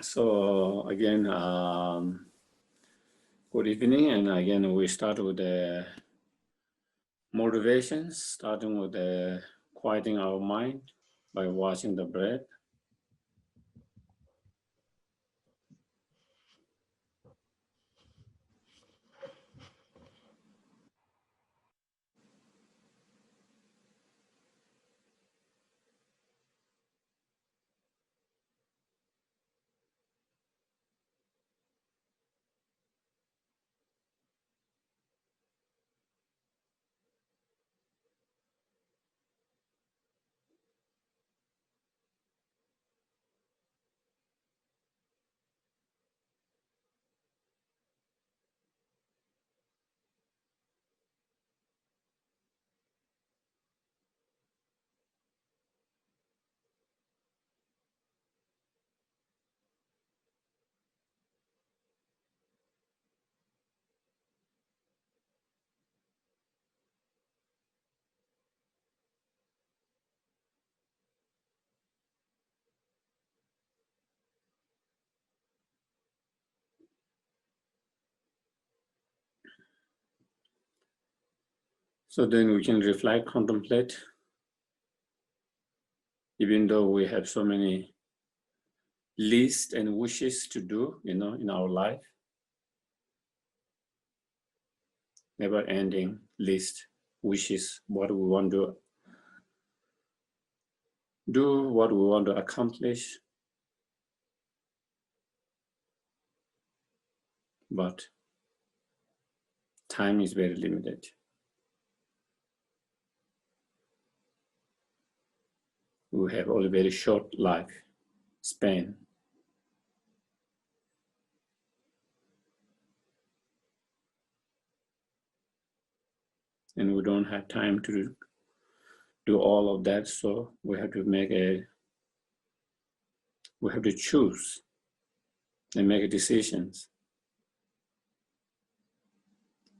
So again, good evening, and again we start with the motivations, starting with the quieting our mind by watching the breath. So then we can reflect, contemplate, even though we have so many lists and wishes to do, in our life, never-ending list, wishes, what we want to do, what we want to accomplish, but time is very limited. We have only very short life span. And we don't have time to do all of that, so we have to choose and make decisions.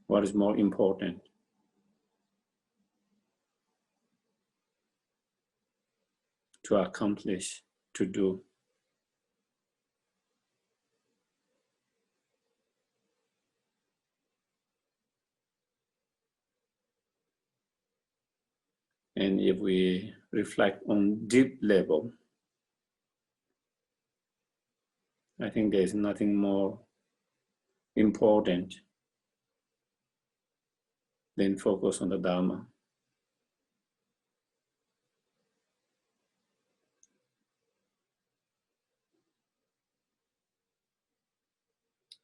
What is more important? To accomplish, to do. And if we reflect on deep level, I think there's nothing more important than focus on the Dharma.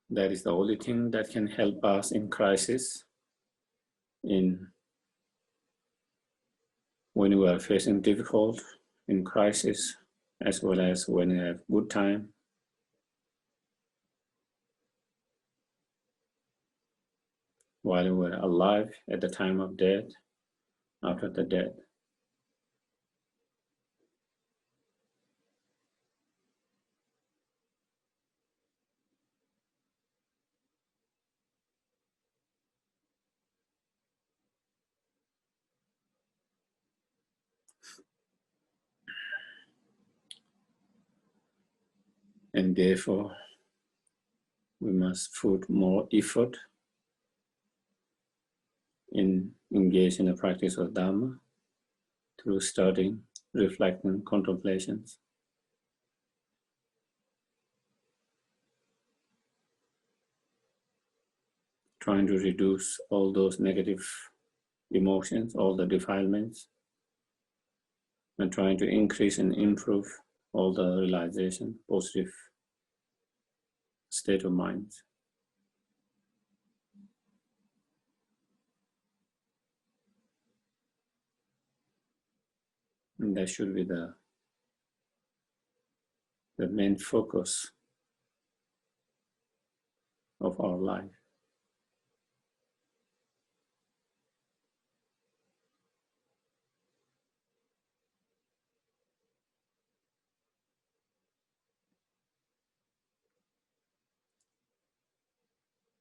That is the only thing that can help us in crisis, when we are facing difficult, in crisis, as well as when we have good time. While we're alive, at the time of death, after the death. And therefore, we must put more effort in engage in the practice of Dharma through studying, reflecting, contemplations. Trying to reduce all those negative emotions, all the defilements, and trying to increase and improve all the realization, positive state of mind. And that should be the main focus of our life.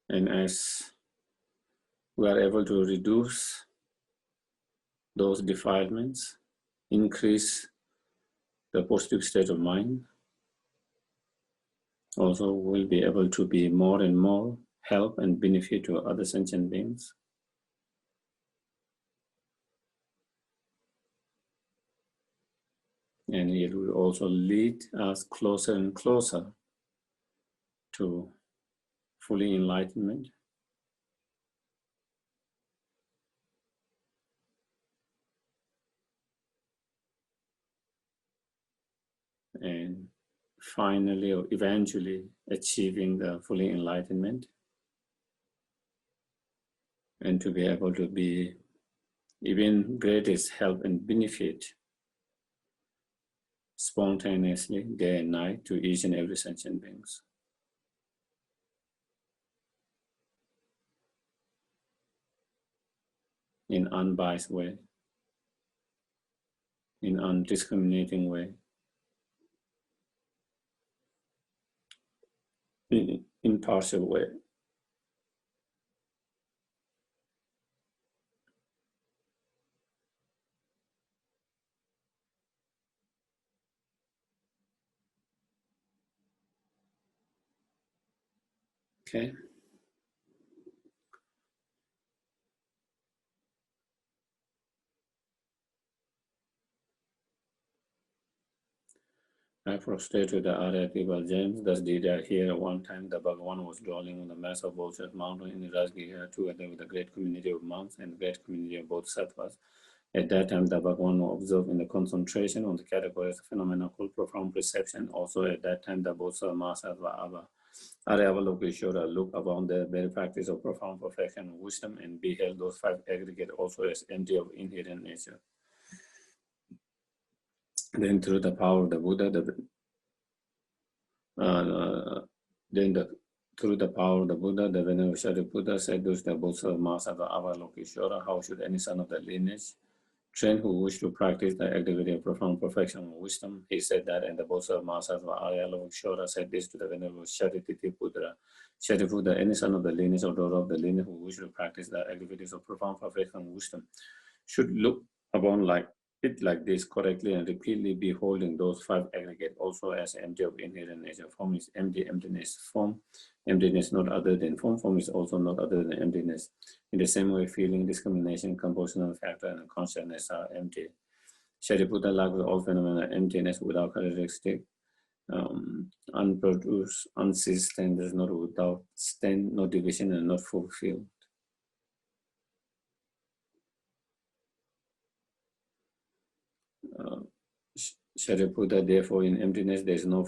And as we are able to reduce those defilements, increase the positive state of mind, also will be able to be more and more help and benefit to other sentient beings. And it will also lead us closer and closer to fully enlightenment. And finally, or eventually, achieving the fully enlightenment, and to be able to be even greatest help and benefit spontaneously, day and night, to each and every sentient beings. In unbiased way, in undiscriminating way, in impartial way. Okay. I prostrated the other people, James, thus did I hear at one time the Bhagavan was dwelling on the mass of Bodhisattva mountain in Rajgiriya together with a great community of monks and a great community of Bodhisattvas. At that time, the Bhagavan was observed in the concentration on the categories of phenomena called profound perception. Also at that time, the Bodhisattva Mahasatva Avalokeshwara looked upon the very practice of profound perfection and wisdom and beheld those five aggregate also as empty of inherent nature. Then through the power of the Buddha, through the power of the Buddha, the Venerable Shariputra said to the Bodhisattva Mahasatva Avalokeshwara, how should any son of the lineage train who wish to practice the activity of profound perfection and wisdom? He said that, and the Bodhisattva Mahasatva Avalokeshwara said this to the Venerable Shariputra. Shariputra, any son of the lineage or daughter of the lineage who wish to practice the activities of profound perfection and wisdom should look upon like this correctly and repeatedly beholding those five aggregate also as empty of inherent nature. Form is empty, emptiness. Form, emptiness not other than form. Form is also not other than emptiness. In the same way, feeling, discrimination, compositional factor, and consciousness are empty. Shariputra, like with all phenomena, emptiness without characteristic, unproduced, unceased, standards, not without stand, no division, and not fulfilled. Shariputra, therefore, in emptiness there is no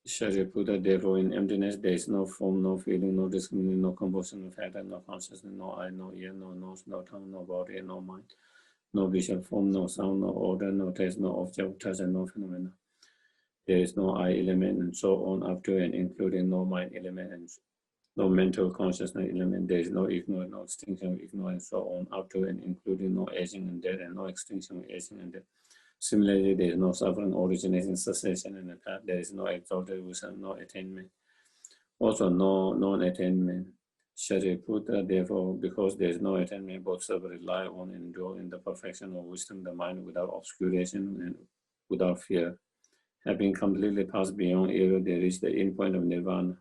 Shariputra, therefore, in emptiness there is no form, no feeling, no discrimination, no composition, no factor, no consciousness, no eye, no ear, no nose, no tongue, no body, no mind, no visual form, no sound, no order, no taste, no object, touch, and no phenomena. There is no I element, and so on, up to and including no mind element and no mental consciousness element. There is no ignorance, no extinction of ignorance, and so on, up to and including no aging and death, and no extinction of aging and death. Similarly, there is no suffering, origination, cessation, and attack. There is no exalted wisdom, no attainment. Also, no non-attainment. Shariputra, therefore, because there is no attainment, both rely on and endure in the perfection of wisdom, the mind without obscuration and without fear. Having completely passed beyond error, they reach the end point of nirvana.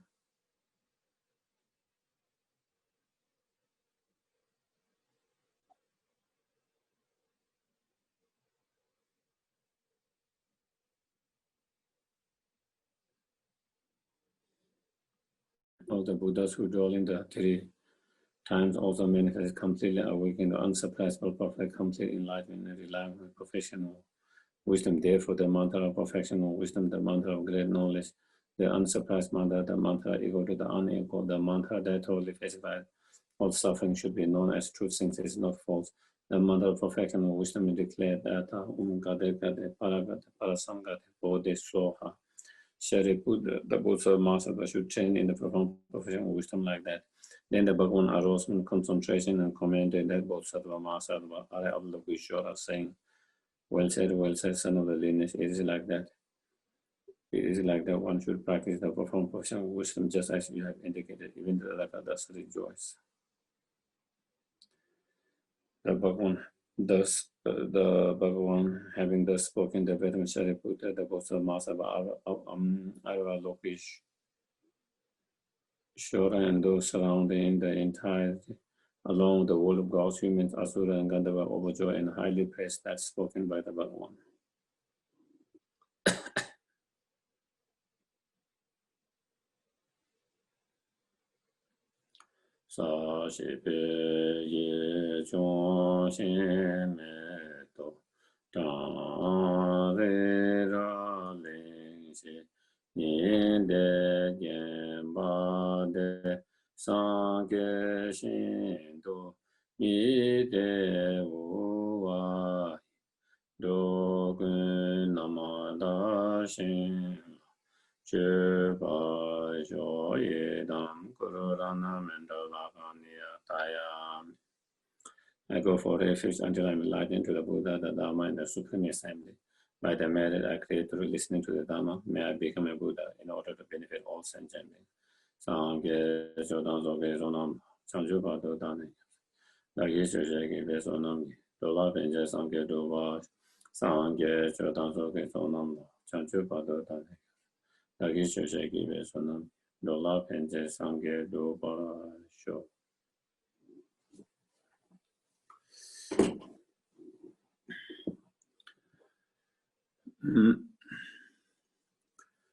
All the Buddhas who dwell in the three times also manifest completely awakened, unsurpassable, perfect, complete enlightenment, and reliable professional wisdom. Therefore, the mantra of perfection of wisdom, the mantra of great knowledge, the unsurpassed mantra, the mantra equal to the unequal, the mantra that totally pacifies all suffering should be known as truth since it is not false. The mantra of perfection of wisdom is declared that Gade Gade Paragate Parasangate Bodhe Soha. Shariputra, the Buddha Master should train in the profound perfection of wisdom like that. Then the Bhagavan arose in concentration and commented that Bodhisattva Mahasatva Avalokeshwara, saying, well said, son of the lineage. It is like that. It is like that one should practice the profound perfection of wisdom, just as you have indicated, even the Rakadasa rejoice. The Bhagavan Thus, the Bhagavan, having thus spoken, the Vedam Shariputra, the Bhosa Masava Avalokishvara, and those surrounding the entirety, along the world of gods, humans, Asura, and Gandhava, overjoyed and highly praised that spoken by the Bhagavan. Sa shi pe ye chong shen me to ta re ra le shi yin de yen ba de sa ge shin do mi de wu wa do gun nama da shin I go for refuge until I'm enlightened to the Buddha, the Dharma, and the Supreme Assembly. By the merit I create through listening to the Dharma, may I become a Buddha in order to benefit all sentient beings. Sangye Jodan Zoge Zonam, Chanju Bado Dani, Lagi Shojegi Besonam, Dola Benja Sangye Dova, Sangye Jodan Zoge Zonam, Chanju Bado Dani. Lagi Shojegi Besonam, Dola Benja Sangye Dova Sho.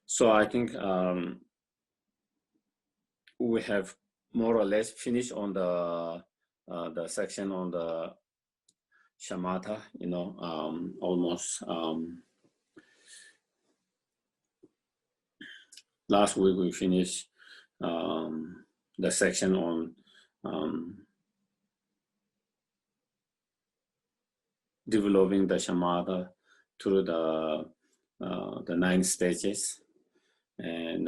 So I think we have more or less finished on the section on the shamatha, almost. Last week we finished the section on developing the shamatha through the 9 stages, and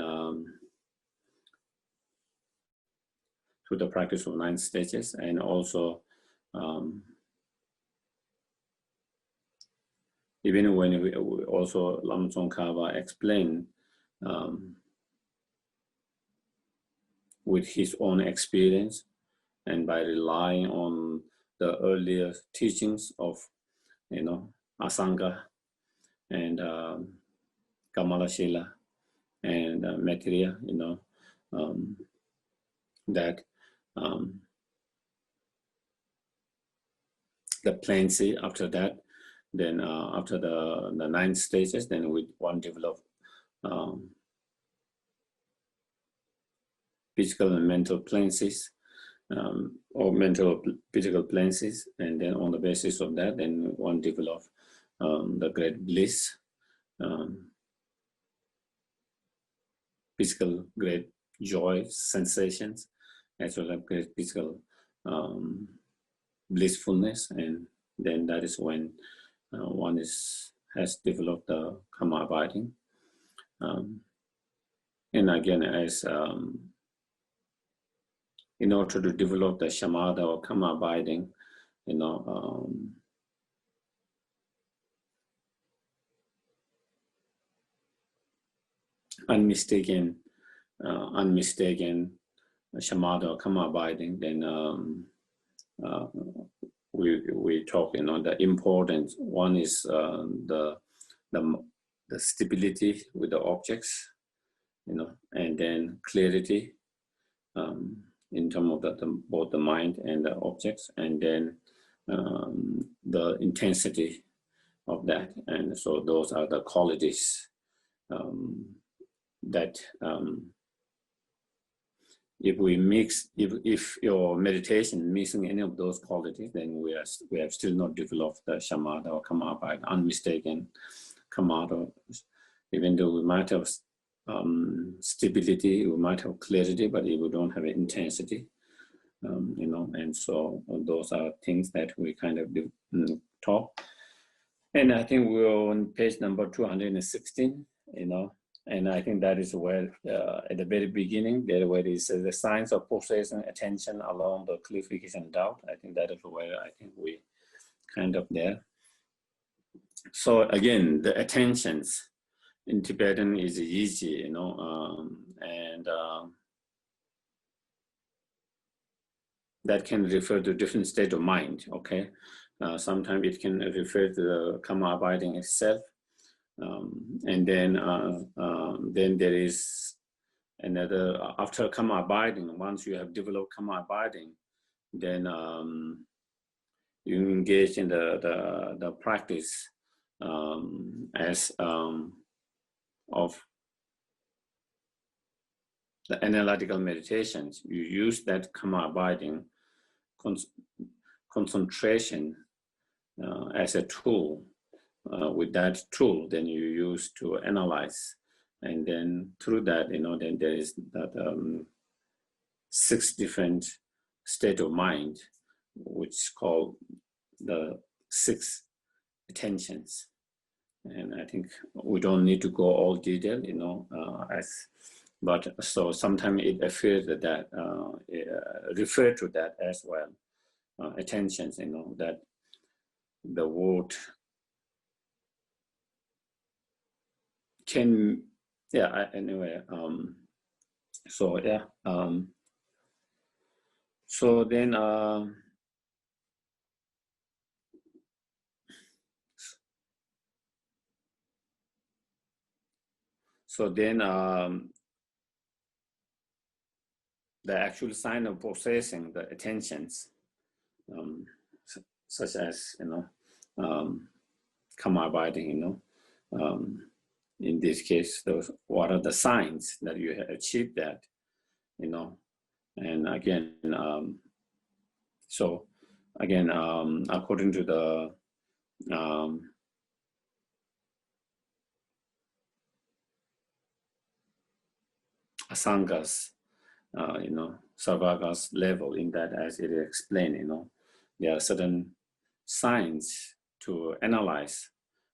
through the practice of 9 stages, and also even when we also Lama Tsongkhapa explained with his own experience and by relying on the earlier teachings of Asanga and Kamalashila and Maitreya, that the plenty after that, then after the 9 stages, then we want to develop physical and mental planes, or mental physical planes, and then on the basis of that, then one develop the great bliss, physical great joy sensations, as well as great physical blissfulness, and then that is when one has developed the karma abiding. And again, as in order to develop the shamatha or karma abiding, unmistaken shamatha or karma abiding, then we talk, the importance. One is the stability with the objects, and then clarity in terms of both the mind and the objects, and then the intensity of that. And so those are the qualities that if your meditation missing any of those qualities, then we have still not developed the shamatha or karma abiding, unmistaken karma. Even though we might have stability, we might have clarity, but if we don't have intensity, and so those are things that we kind of talk. And I think we're on page number 216, and I think that is where, at the very beginning, there where it says the signs of possessing attention along the clarification doubt. I think that is where I think we kind of there. So again, the attentions in Tibetan is easy, and that can refer to different state of mind. Okay, Sometimes it can refer to the karma abiding itself. And then there is another, after karma abiding, once you have developed karma abiding, then you engage in the practice as of the analytical meditations. You use that karma abiding concentration as a tool. With that tool, then you use to analyze, and then through that, then there is that 6 different state of mind, which is called the 6 attentions. And I think we don't need to go all detail, but so sometimes it appears that refer to that as well, attentions, that the word can, anyway, so then the actual sign of possessing the attentions, such as karma abiding, in this case, what are the signs that you have achieved that, and again, so again, according to the asangas, sarvagas level, in that, as it is explained, there are certain signs to analyze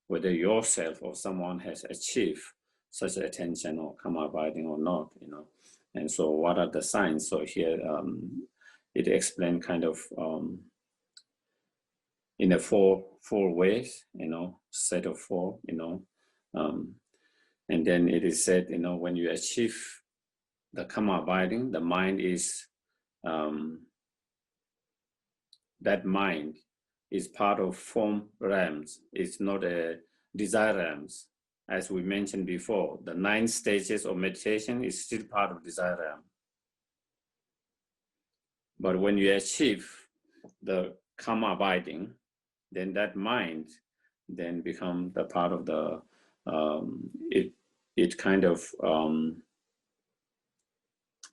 whether yourself or someone has achieved such attention or karma abiding or not, And so what are the signs? So here it explained kind of in a four ways, set of 4, and then it is said, when you achieve the karma abiding, the mind is, that mind is part of form realms. It's not a desire realms. As we mentioned before, the 9 stages of meditation is still part of desire realm. But when you achieve the karma abiding, then that mind then become the part of the, it kind of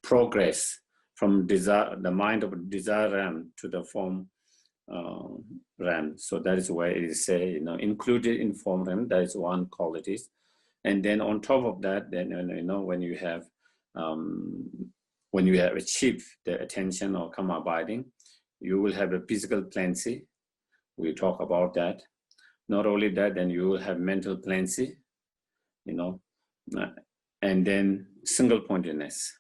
progress from desire, the mind of desire realm to the form realm. So that is why it is say, included in form realm, that is one quality. And then on top of that, then when you have achieved the attention or karma abiding, you will have a physical cleansing. We talk about that. Not only that, then you will have mental cleansing, and then single pointedness,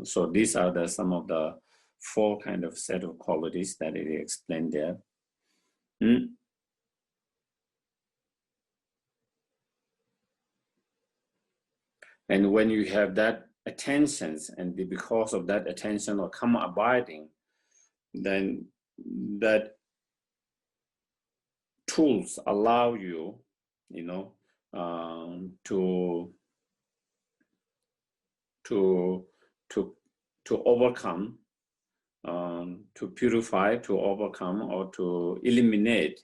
so these are some of the 4 kind of set of qualities that it explained there. And when you have that attentions, and because of that attention or karma abiding, then that tools allow you, to overcome, to purify, to overcome, or to eliminate,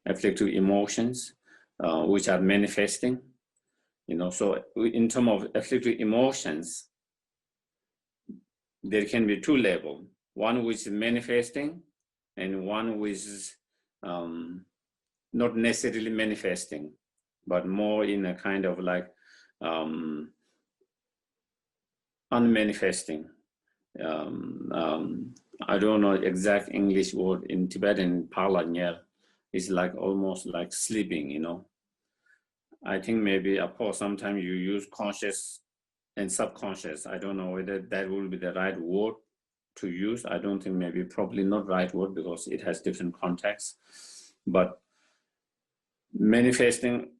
afflictive emotions, which are manifesting, so in terms of afflictive emotions, there can be 2 levels, one which is manifesting and one which is not necessarily manifesting, but more in a kind of like unmanifesting. I don't know exact English word in Tibetan, palanyel. It's like almost like sleeping, I think maybe, of course, sometimes you use conscious and subconscious. I don't know whether that will be the right word to use. I don't think, maybe probably not right word, because it has different contexts. But manifesting,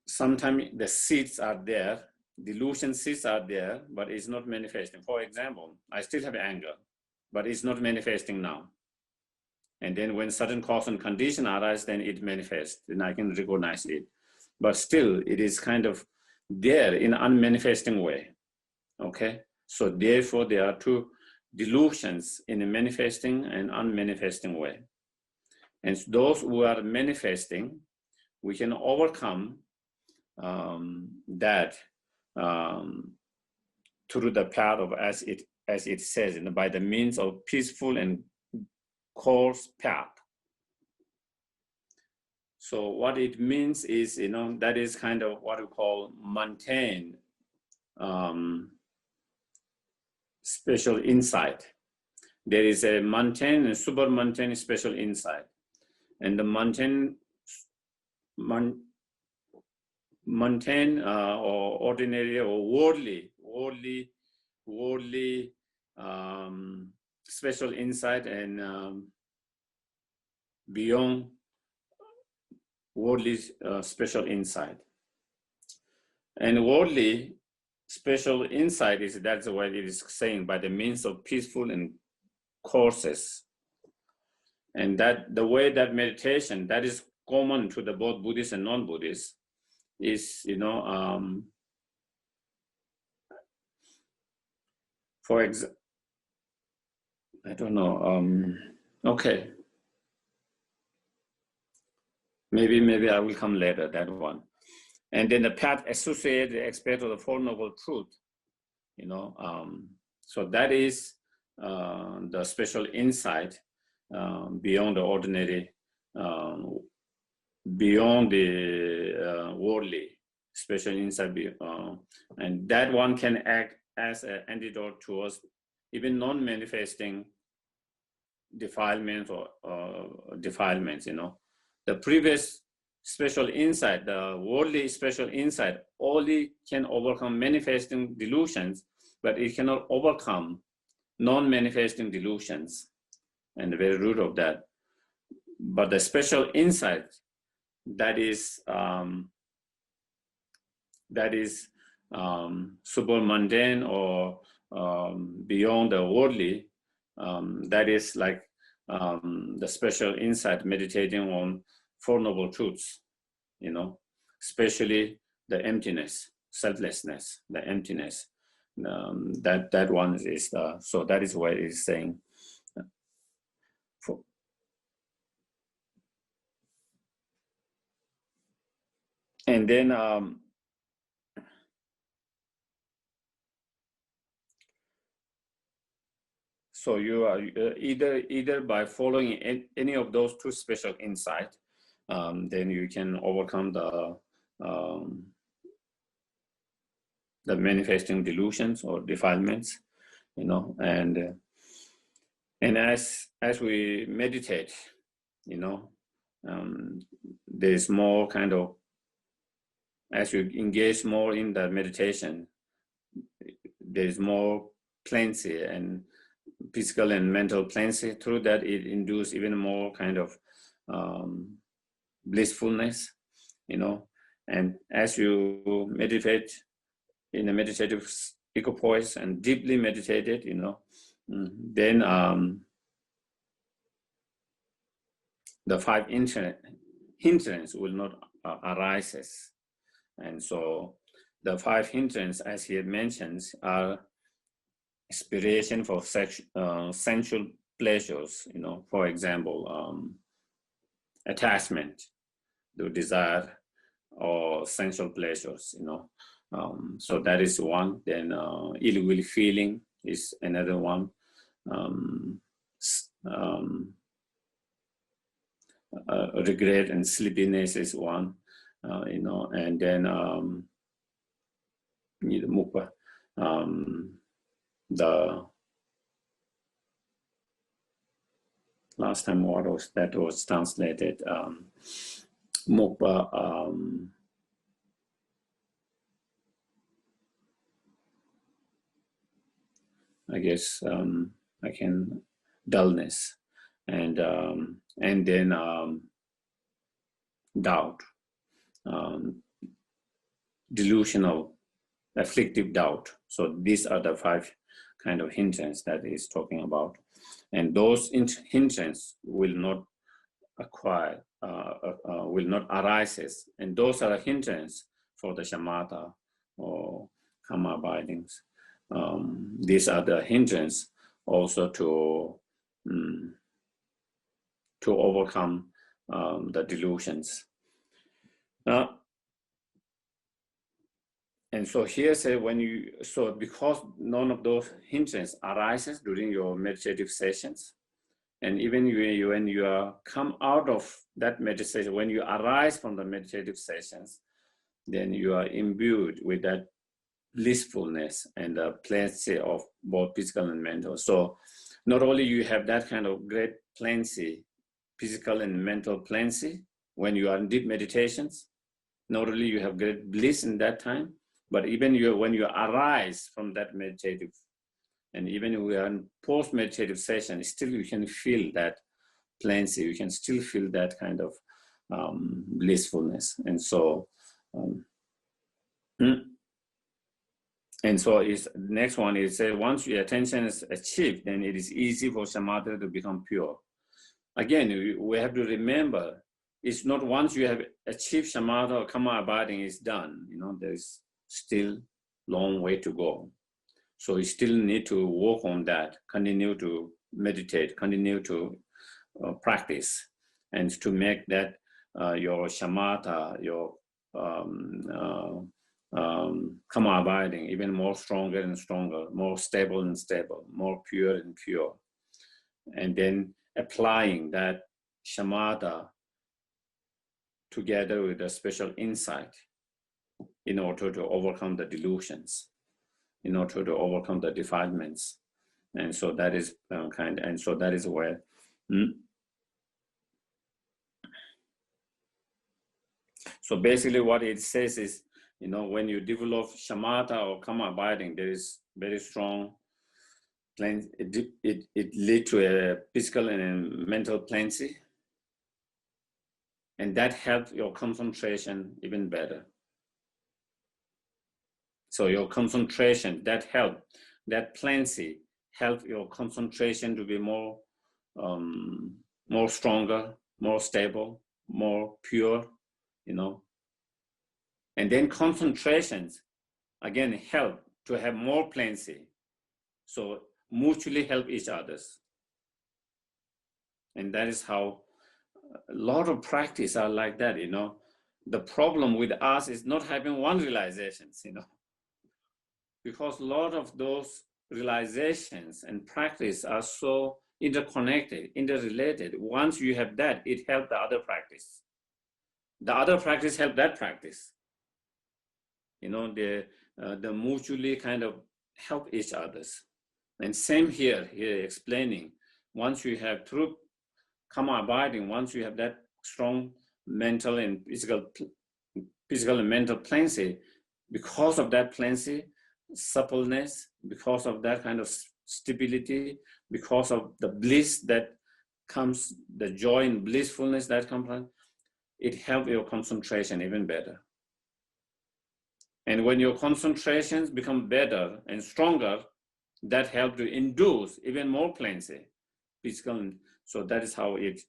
sometimes the seeds are there, delusion seeds are there, but it's not manifesting. For example, I still have anger, but it's not manifesting now. And then when certain cause and condition arise, then it manifests, and I can recognize it. But still, it is kind of there in an unmanifesting way, okay? So therefore, there are two delusions in a manifesting and unmanifesting way. And those who are manifesting, we can overcome that through the path of, as it says, by the means of peaceful and course path. So what it means is, that is kind of what we call mundane special insight. There is a mundane and super mundane special insight. And the mundane or ordinary or worldly special insight, and beyond worldly special insight. And worldly special insight is, that's what it is saying, by the means of peaceful and courses. And that the way that meditation, that is common to the both Buddhist and non-Buddhist, is, for example, I don't know, okay. Maybe I will come later, that one. And then the path associated the aspect of the Four Noble Truth, so that is the special insight beyond the ordinary, beyond the worldly special insight, and that one can act as an antidote towards even non-manifesting defilements or defilements. The previous special insight, the worldly special insight, only can overcome manifesting delusions, but it cannot overcome non-manifesting delusions, and the very root of that. But the special insight, that is super mundane or beyond the worldly, that is like the special insight meditating on Four Noble Truths, especially the emptiness, selflessness, the emptiness. That one is so that is what it is saying. And then so you are either by following any of those two special insights, then you can overcome the manifesting delusions or defilements, and as we meditate, there's more kind of, as you engage more in the meditation, there's more cleansing and physical and mental cleansing. Through that, it induces even more kind of blissfulness, and as you meditate in a meditative equipoise and deeply meditated, then the five hindrance will not arises. And so the five hindrance, as he mentions, are aspiration for sensual pleasures, for example, attachment to desire or sensual pleasures, so that is one. Then ill will feeling is another one. Regret and sleepiness is one, and then the last time what was that was translated, mukpa, I guess I can dullness, and then doubt, delusional afflictive doubt. So these are the 5 kind of hindrances that he's talking about. And those hindrances will not acquire, will not arise. And those are hindrances for the shamatha or karma abidings. These are the hindrances also to overcome the delusions. And so here say because none of those hindrances arises during your meditative sessions, and even when you come out of that meditation, when you arise from the meditative sessions, then you are imbued with that blissfulness and the plenty of both physical and mental. So not only you have that kind of great plenty, physical and mental plenty when you are in deep meditations, not only you have great bliss in that time, but even when you arise from that meditative, and even when we are in post-meditative session, still you can feel that plenty, you can still feel that kind of blissfulness. And so, next one is once your attention is achieved, then it is easy for samatha to become pure. Again, we have to remember, it's not once you have achieved samatha or karma abiding is done. There's still long way to go. So you still need to work on that, continue to meditate, continue to practice, and to make that your shamatha, your karma abiding even more stronger and stronger, more stable and stable, more pure and pure. And then applying that shamatha together with a special insight in order to overcome the delusions, in order to overcome the defilements. And so that is that is where so basically what it says is, when you develop shamatha or karma abiding, there is very strong it leads to a physical and mental plenty, and that helps your concentration even better. So your concentration, that plenty help your concentration to be more stronger, more stable, more pure, And then concentrations, again, help to have more plenty. So mutually help each others. And that is how a lot of practice are like that, The problem with us is not having one realizations, Because a lot of those realizations and practice are so interconnected, interrelated. Once you have that, it helps the other practice. The other practice helps that practice. The mutually kind of help each others. And same here explaining, once you have through karma abiding, once you have that strong mental and physical and mental plenty, because of that plenty, suppleness, because of that kind of stability, because of the bliss that comes, the joy and blissfulness that comes from, it helps your concentration even better. And when your concentrations become better and stronger, that helps to induce even more plenty, physical. So that is how it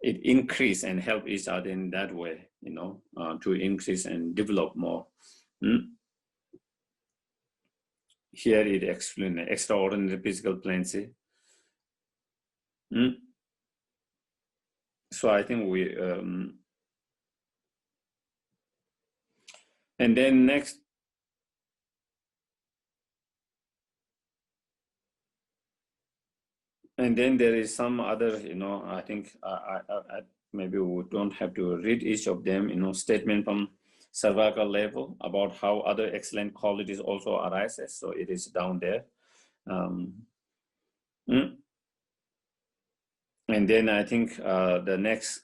increase and help each other in that way, to increase and develop more. Here it explains extraordinary physical plenty. So I think we, and then next, and then there is some other, I think I maybe we don't have to read each of them, statement from Sarvaka level about how other excellent qualities also arises. So it is down there. And then I think the next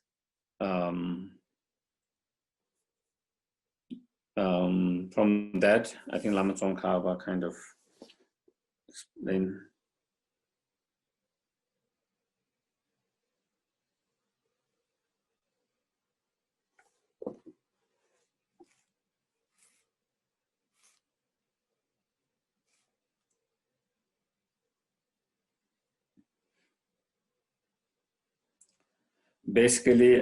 from that, I think Lama Tsongkhapa kind of explain. basically,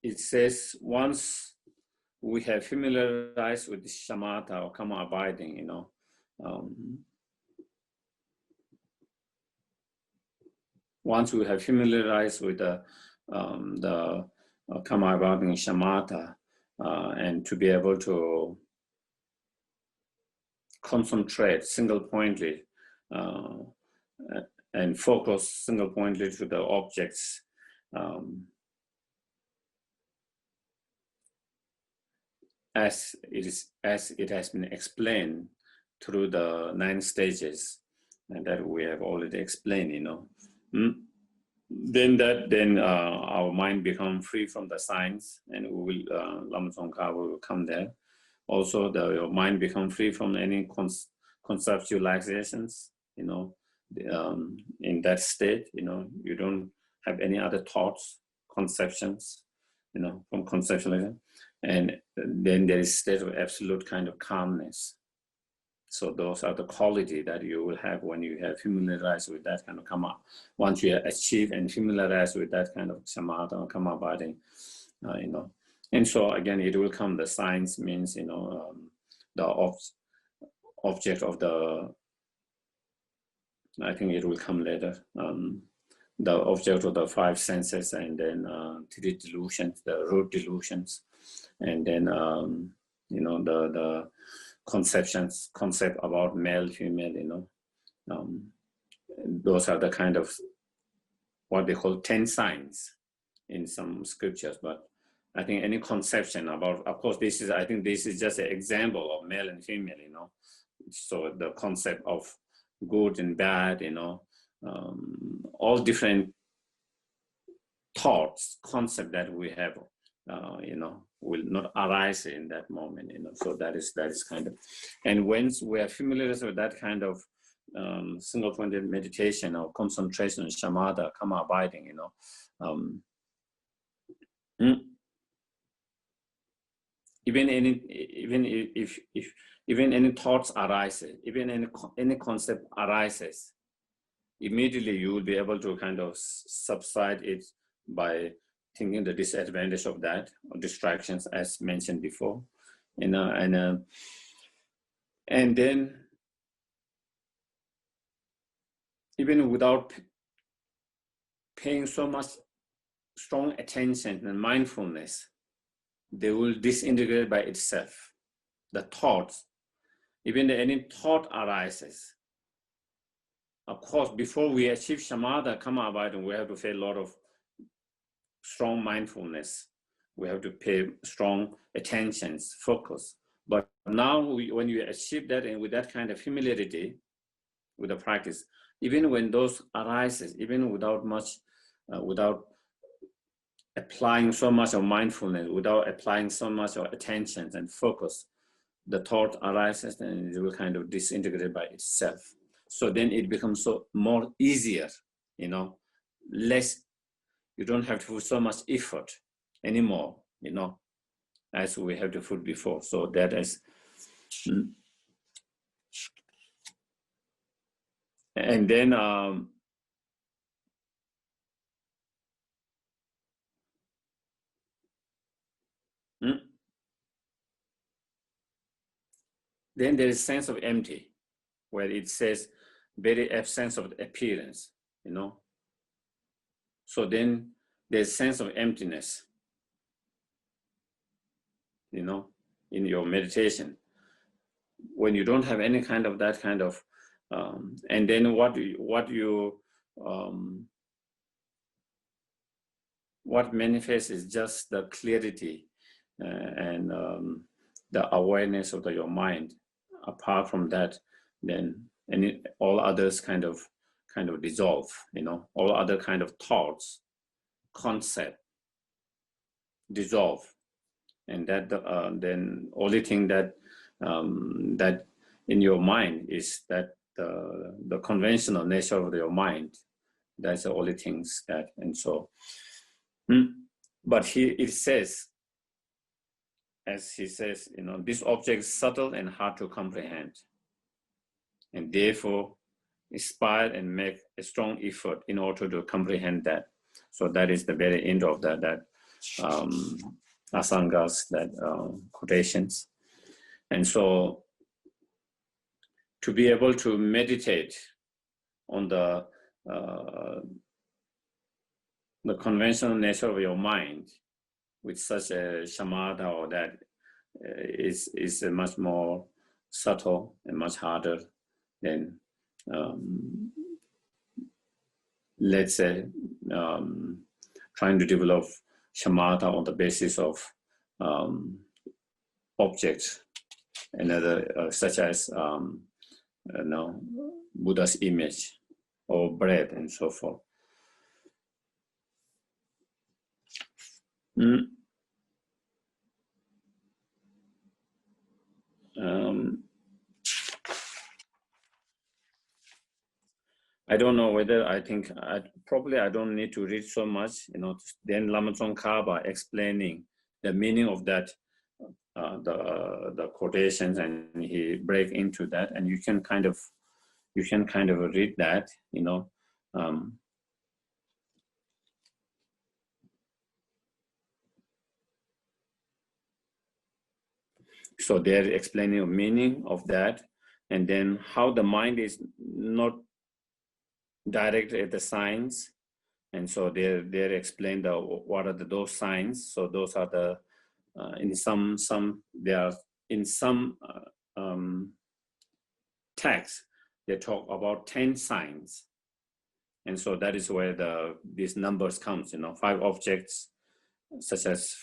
it says once we have familiarized with the shamatha or karma abiding, once we have familiarized with the karma abiding shamatha, and to be able to concentrate single pointedly and focus single pointedly to the objects, as it has been explained through the 9 stages, and that we have already explained, then our mind become free from the signs, and we will Lama Tsongkhapa will come there. Also, your mind become free from any conceptualizations, in that state, you don't have any other thoughts, conceptions, from conceptualization. And then there is state of absolute kind of calmness. So those are the quality that you will have when you have familiarized with that kind of karma. Once you achieve and familiarize with that kind of samatha or karma abiding, And so again, it will come, the signs means, the object of the, I think it will come later, the object of the 5 senses, and then 3 delusions, the root delusions, and then, the concept about male, female, those are the kind of what they call 10 signs in some scriptures. But I think any conception about, of course, I think this is just an example of male and female, So the concept of good and bad, all different thoughts, concept that we have, will not arise in that moment, So that is kind of, and once we are familiar with that kind of single-pointed meditation or concentration, shamatha, karma abiding, even any thoughts arises, even any concept arises, immediately you will be able to kind of subside it by thinking the disadvantage of that, or distractions, as mentioned before, and then even without paying so much strong attention and mindfulness, they will disintegrate by itself. The thoughts, even any thought arises. Of course, before we achieve shamatha, karma abiding, we have to pay a lot of strong mindfulness. We have to pay strong attention, focus. But now, when you achieve that, and with that kind of familiarity with the practice, even when those arises, even without much, without applying so much of mindfulness, without applying so much of attention and focus, the thought arises and it will kind of disintegrate by itself. So then it becomes more easier, less, you don't have to put so much effort anymore, as we have to put before. So that is, and then then there is sense of empty, where it says very absence of appearance, So then there's sense of emptiness, in your meditation. When you don't have any kind of that kind of, and then what manifests is just the clarity and the awareness of your mind. Apart from that, then all others kind of dissolve, all other kind of thoughts, concept dissolve, and that then only thing that that in your mind is that the conventional nature of your mind. That's the only things that, and so. But it says, as he says, this object is subtle and hard to comprehend, and therefore aspire and make a strong effort in order to comprehend that. So that is the very end of that asangas, that quotations. And so to be able to meditate on the conventional nature of your mind with such a shamatha or that is much more subtle and much harder than let's say trying to develop shamatha on the basis of objects and other such as Buddha's image or breath and so forth. I don't know whether I don't need to read so much, Then Lama Tsongkhapa explaining the meaning of that, the quotations, and he break into that, and you can kind of read that, So they're explaining the meaning of that, and then how the mind is not directed at the signs, and so they're explained what are those signs. So those are the in some texts they talk about 10 signs, and so that is where these numbers comes. 5 objects, such as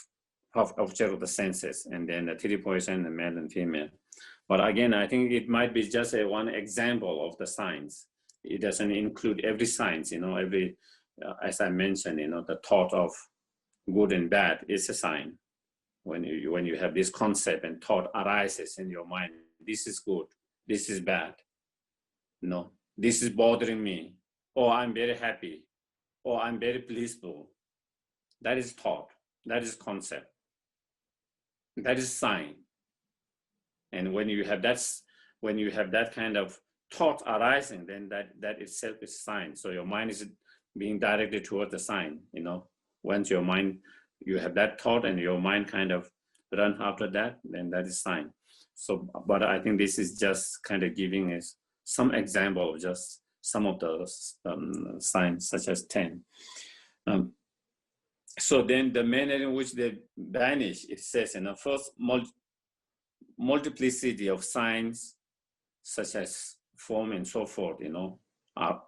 5 objects of the senses, and then the 3 poison, the male and female. But again, I think it might be just one example of the signs. It doesn't include every signs, every, as I mentioned, the thought of good and bad is a sign. When you have this concept and thought arises in your mind, this is good, this is bad, this is bothering me, or I'm very happy, or I'm very blissful. That is thought, that is concept, that is sign. And when you have that kind of thought arising, then that itself is sign. So your mind is being directed towards the sign. Once your mind, you have that thought and your mind kind of run after that, then that is sign. So, but I think this is just kind of giving us some example of just some of those signs, such as 10. So then the manner in which they vanish, it says in the first multiplicity of signs, such as form and so forth,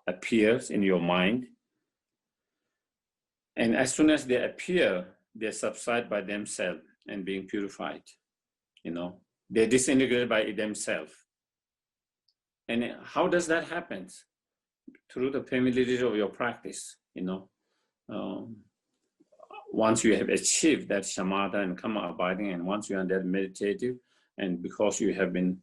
appears in your mind. And as soon as they appear, they subside by themselves and being purified. They disintegrate by themselves. And how does that happen? Through the familiarity of your practice. Once you have achieved that shamatha and karma abiding, and once you are that meditative, and because you have been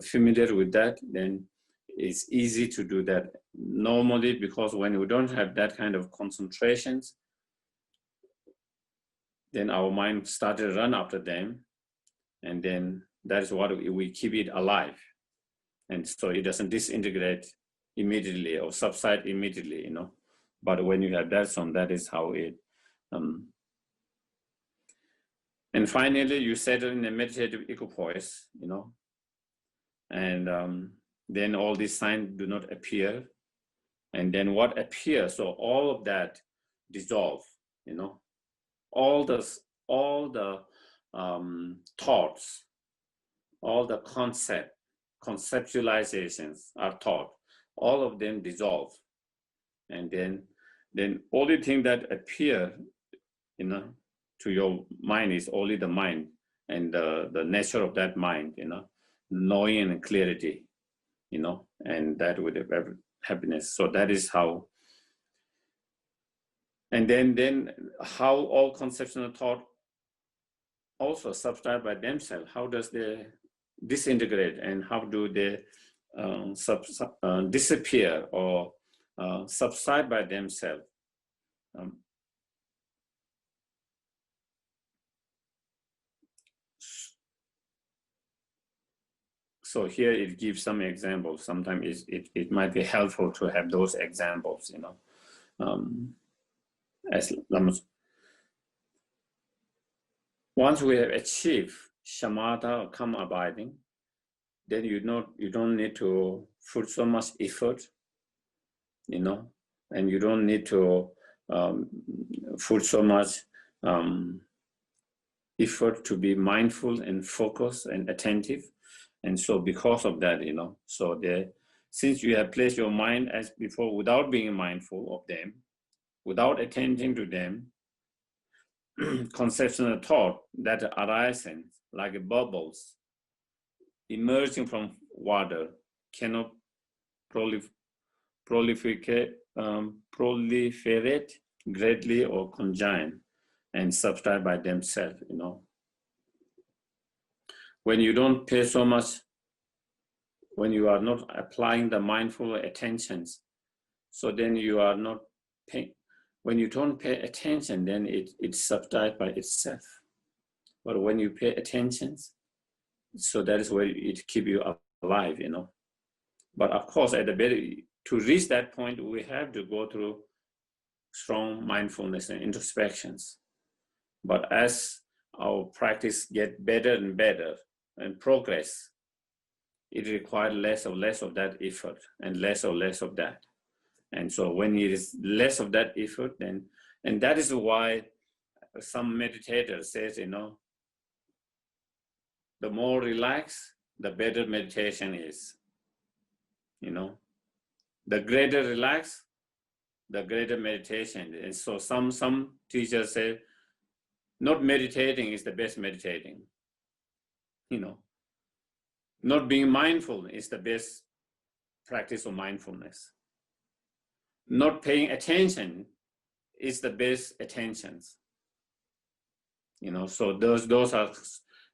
familiar with that, then it's easy to do that. Normally, because when we don't have that kind of concentrations, then our mind started to run after them, and then that is what we keep it alive. And so it doesn't disintegrate immediately or subside immediately, But when you have that is how it. And finally, you settle in a meditative equipoise, and then all these signs do not appear. And then what appears, so all of that dissolve, all the thoughts, all the conceptualizations are taught, all of them dissolve. And then only thing that appear, to your mind is only the mind and the nature of that mind, knowing and clarity, and that would have happiness. So that is how. And then how all conceptual thought also subside by themselves. How does they disintegrate, and how do they disappear or subside by themselves? So here it gives some examples. Sometimes it might be helpful to have those examples, as Lama. Once we have achieved shamatha or calm abiding, then you don't need to put so much effort, and you don't need to put so much effort to be mindful and focused and attentive. And so because of that, so since you have placed your mind as before without being mindful of them, without attending to them, conceptual thought that arising like bubbles emerging from water cannot proliferate greatly or conjoin and subside by themselves. When you don't pay so much, when you are not applying the mindful attentions, so then you are not paying. When you don't pay attention, then it subsides by itself. But when you pay attention, so that is where it keeps you alive, But of course, to reach that point, we have to go through strong mindfulness and introspections. But as our practice gets better and better and progress, it requires less of that effort and less of that. And so when it is less of that effort, then, and that is why some meditators says, the more relaxed, the better meditation is. The greater relaxed, the greater meditation. And so some teachers say, not meditating is the best meditating. Not being mindful is the best practice of mindfulness. Not paying attention is the best attentions. So those are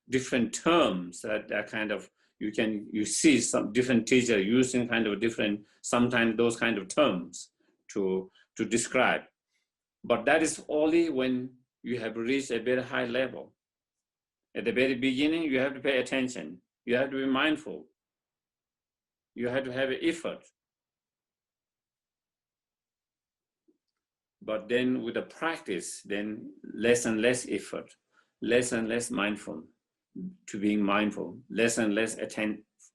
different terms that are kind of, you see some different teachers using kind of different, sometimes those kind of terms to describe. But that is only when you have reached a very high level. At the very beginning, you have to pay attention. You have to be mindful. You have to have an effort. But then with the practice, then less and less effort, less and less mindful, to being mindful, less and less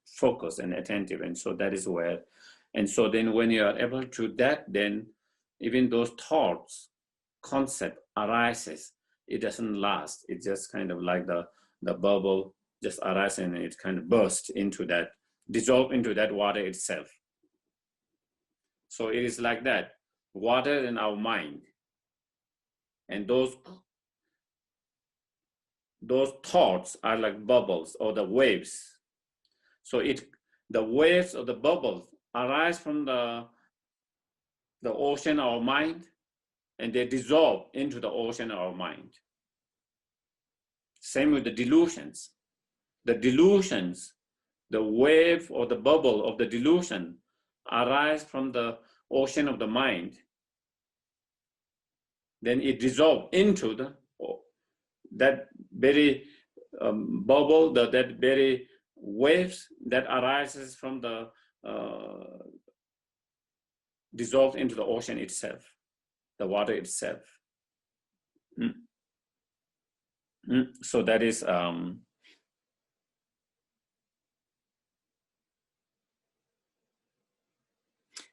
focus and attentive. And so that is where, and so then when you are able to that, then even those thoughts, concept arises, it doesn't last. It's just kind of like the bubble just arises and it kind of bursts into that, dissolve into that water itself. So it is like that, water in our mind. And those thoughts are like bubbles or the waves. So the waves or the bubbles arise from the ocean of our mind, and they dissolve into the ocean of our mind. Same with the delusions. The delusions, the wave or the bubble of the delusion arise from the ocean of the mind. Then it dissolves into that very bubble, that very waves that arises from the dissolved into the ocean itself, the water itself. So that is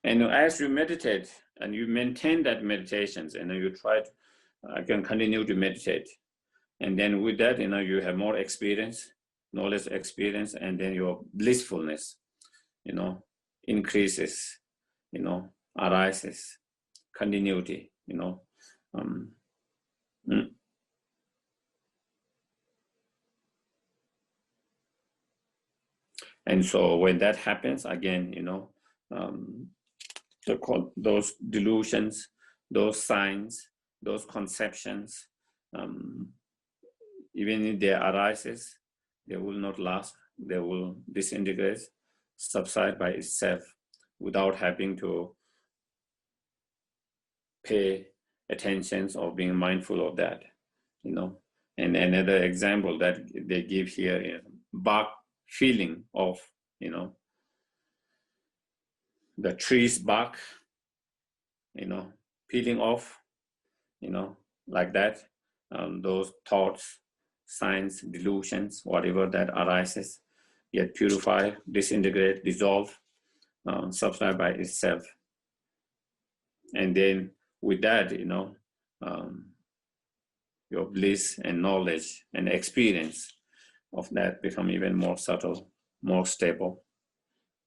and as you meditate and you maintain that meditations, and you try to can continue to meditate, and then with that, you have more experience, knowledge, experience, and then your blissfulness, increases, arises, continuity, And so when that happens, again, those delusions, those signs, those conceptions, even if they arises, they will not last. They will disintegrate, subside by itself without having to pay attention or being mindful of that, And another example that they give here is bark feeling of, the tree's bark, peeling off, like that. Those thoughts, signs, delusions, whatever that arises, get purified, disintegrate, dissolve, subside by itself. And then with that, your bliss and knowledge and experience of that become even more subtle, more stable,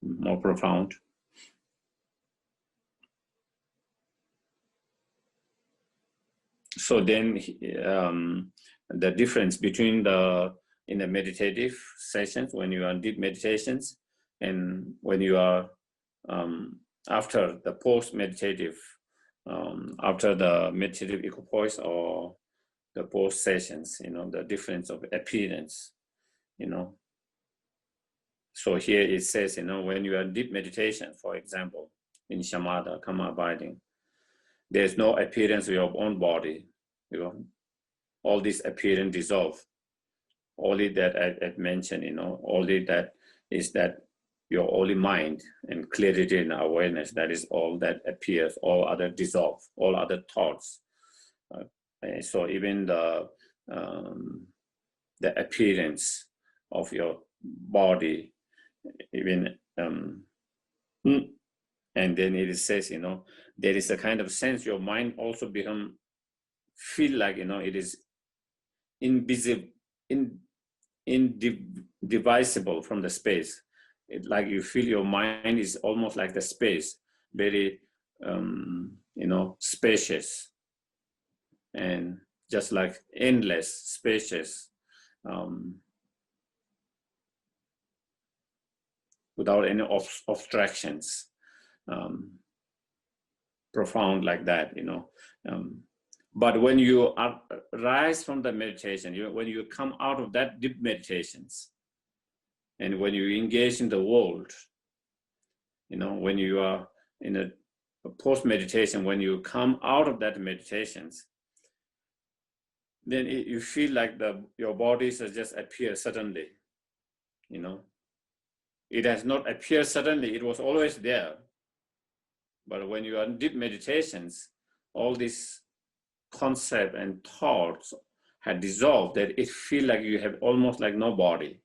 more profound. So then the difference between in the meditative sessions, when you are in deep meditations, and when you are after the post-meditative, after the meditative equipoise or the post sessions, the difference of appearance, So here it says, when you are in deep meditation, for example, in shamatha, karma abiding, there's no appearance of your own body. All this appearance dissolve. Only that I mentioned, only that is that your only mind and clarity and awareness, that is all that appears, all other dissolve, all other thoughts. So even the appearance of your body, even and then it says, there is a kind of sense your mind also feel like, it is invisible, indivisible from the space. Like you feel your mind is almost like the space, very, spacious, and just like endless, spacious, without any obstructions, profound like that, But when you rise from the meditation, when you come out of that deep meditations, and when you engage in the world, when you are in a post-meditation, when you come out of that meditations, then you feel like your bodies just appear suddenly, It has not appeared suddenly, it was always there. But when you are in deep meditations, all these concept and thoughts had dissolved, that it feel like you have almost like no body,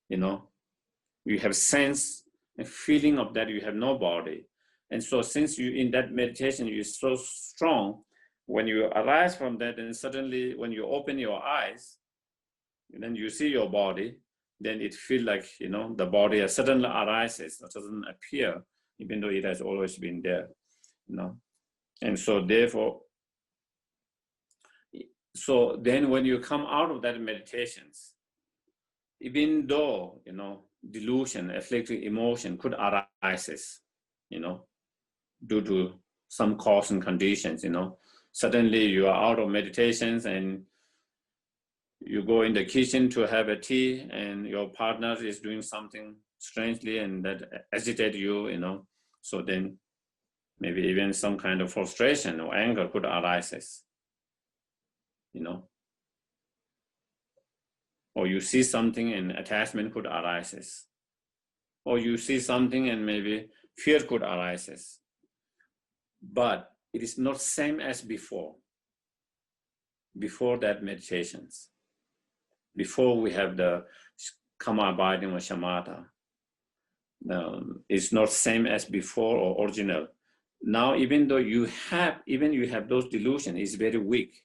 you have sense and feeling of that you have no body. And so since you in that meditation you're so strong, when you arise from that, and suddenly when you open your eyes and then you see your body, then it feels like the body suddenly arises, or doesn't appear, even though it has always been there, and so therefore, so then when you come out of that meditations, even though delusion, afflicting emotion could arise, due to some cause and conditions, suddenly you are out of meditations and you go in the kitchen to have a tea, and your partner is doing something strangely and that agitates you, so then maybe even some kind of frustration or anger could arise, or you see something and attachment could arise, or you see something and maybe fear could arise. But it is not same as before that meditations. Before we have the karma abiding or shamatha, it's not same as before or original. Now, even though you have those delusions, it's very weak,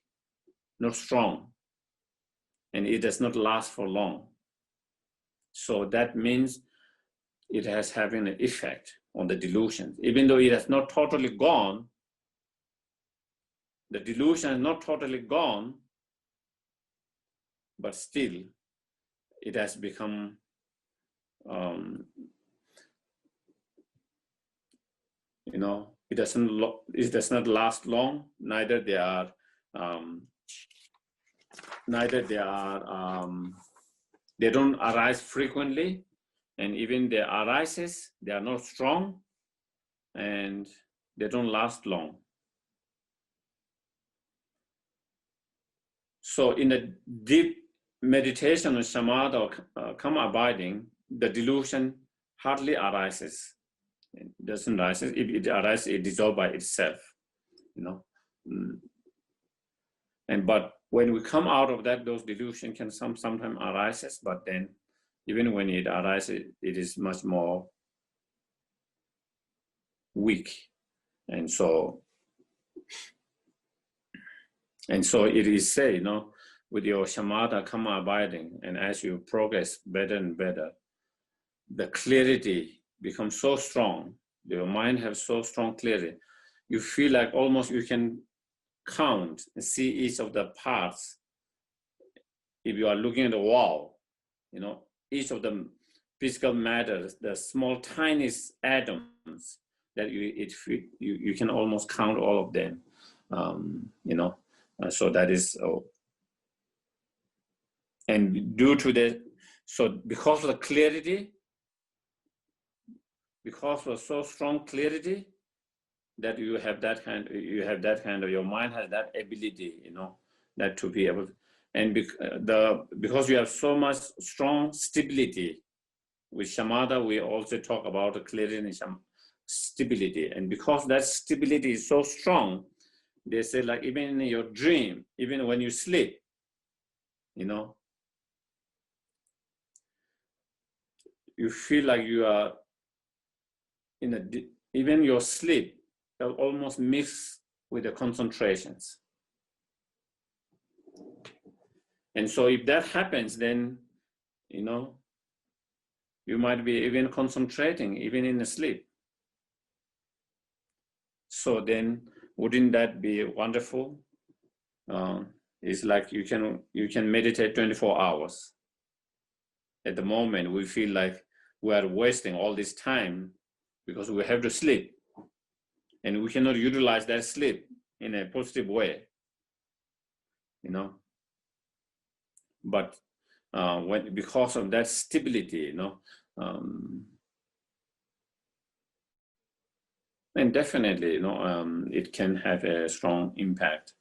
not strong, and it does not last for long. So that means it has having an effect on the delusions. Even though it has not totally gone, the delusion is not totally gone, but still it has become it does not last long. Neither they don't arise frequently, and even they arises, they are not strong, and they don't last long. So in a deep meditation of samadhi or karma abiding, the delusion hardly arises. It doesn't arise. If it arises, it dissolves by itself. But when we come out of that, those delusions can sometimes arises, but then even when it arises, it is much more weak. And so it is said, with your shamatha karma abiding, and as you progress better and better, the clarity becomes so strong, your mind has so strong clarity, you feel like almost you can count and see each of the parts. If you are looking at the wall, each of the physical matters, the small tiniest atoms that you can almost count all of them, so that is, and due to the, so because of the clarity, because of so strong clarity, that you have that kind of, your mind has that ability, that to be able to, and because you have so much strong stability. With shamatha, we also talk about the clarity and stability, and because that stability is so strong, they say, like, even in your dream, even when you sleep, you feel like you are even your sleep almost mixed with the concentrations. And so if that happens, then, you might be even concentrating, even in the sleep. So then, wouldn't that be wonderful? It's like you can meditate 24 hours. At the moment, we feel like we are wasting all this time because we have to sleep, and we cannot utilize that sleep in a positive way, But because of that stability, and definitely, it can have a strong impact.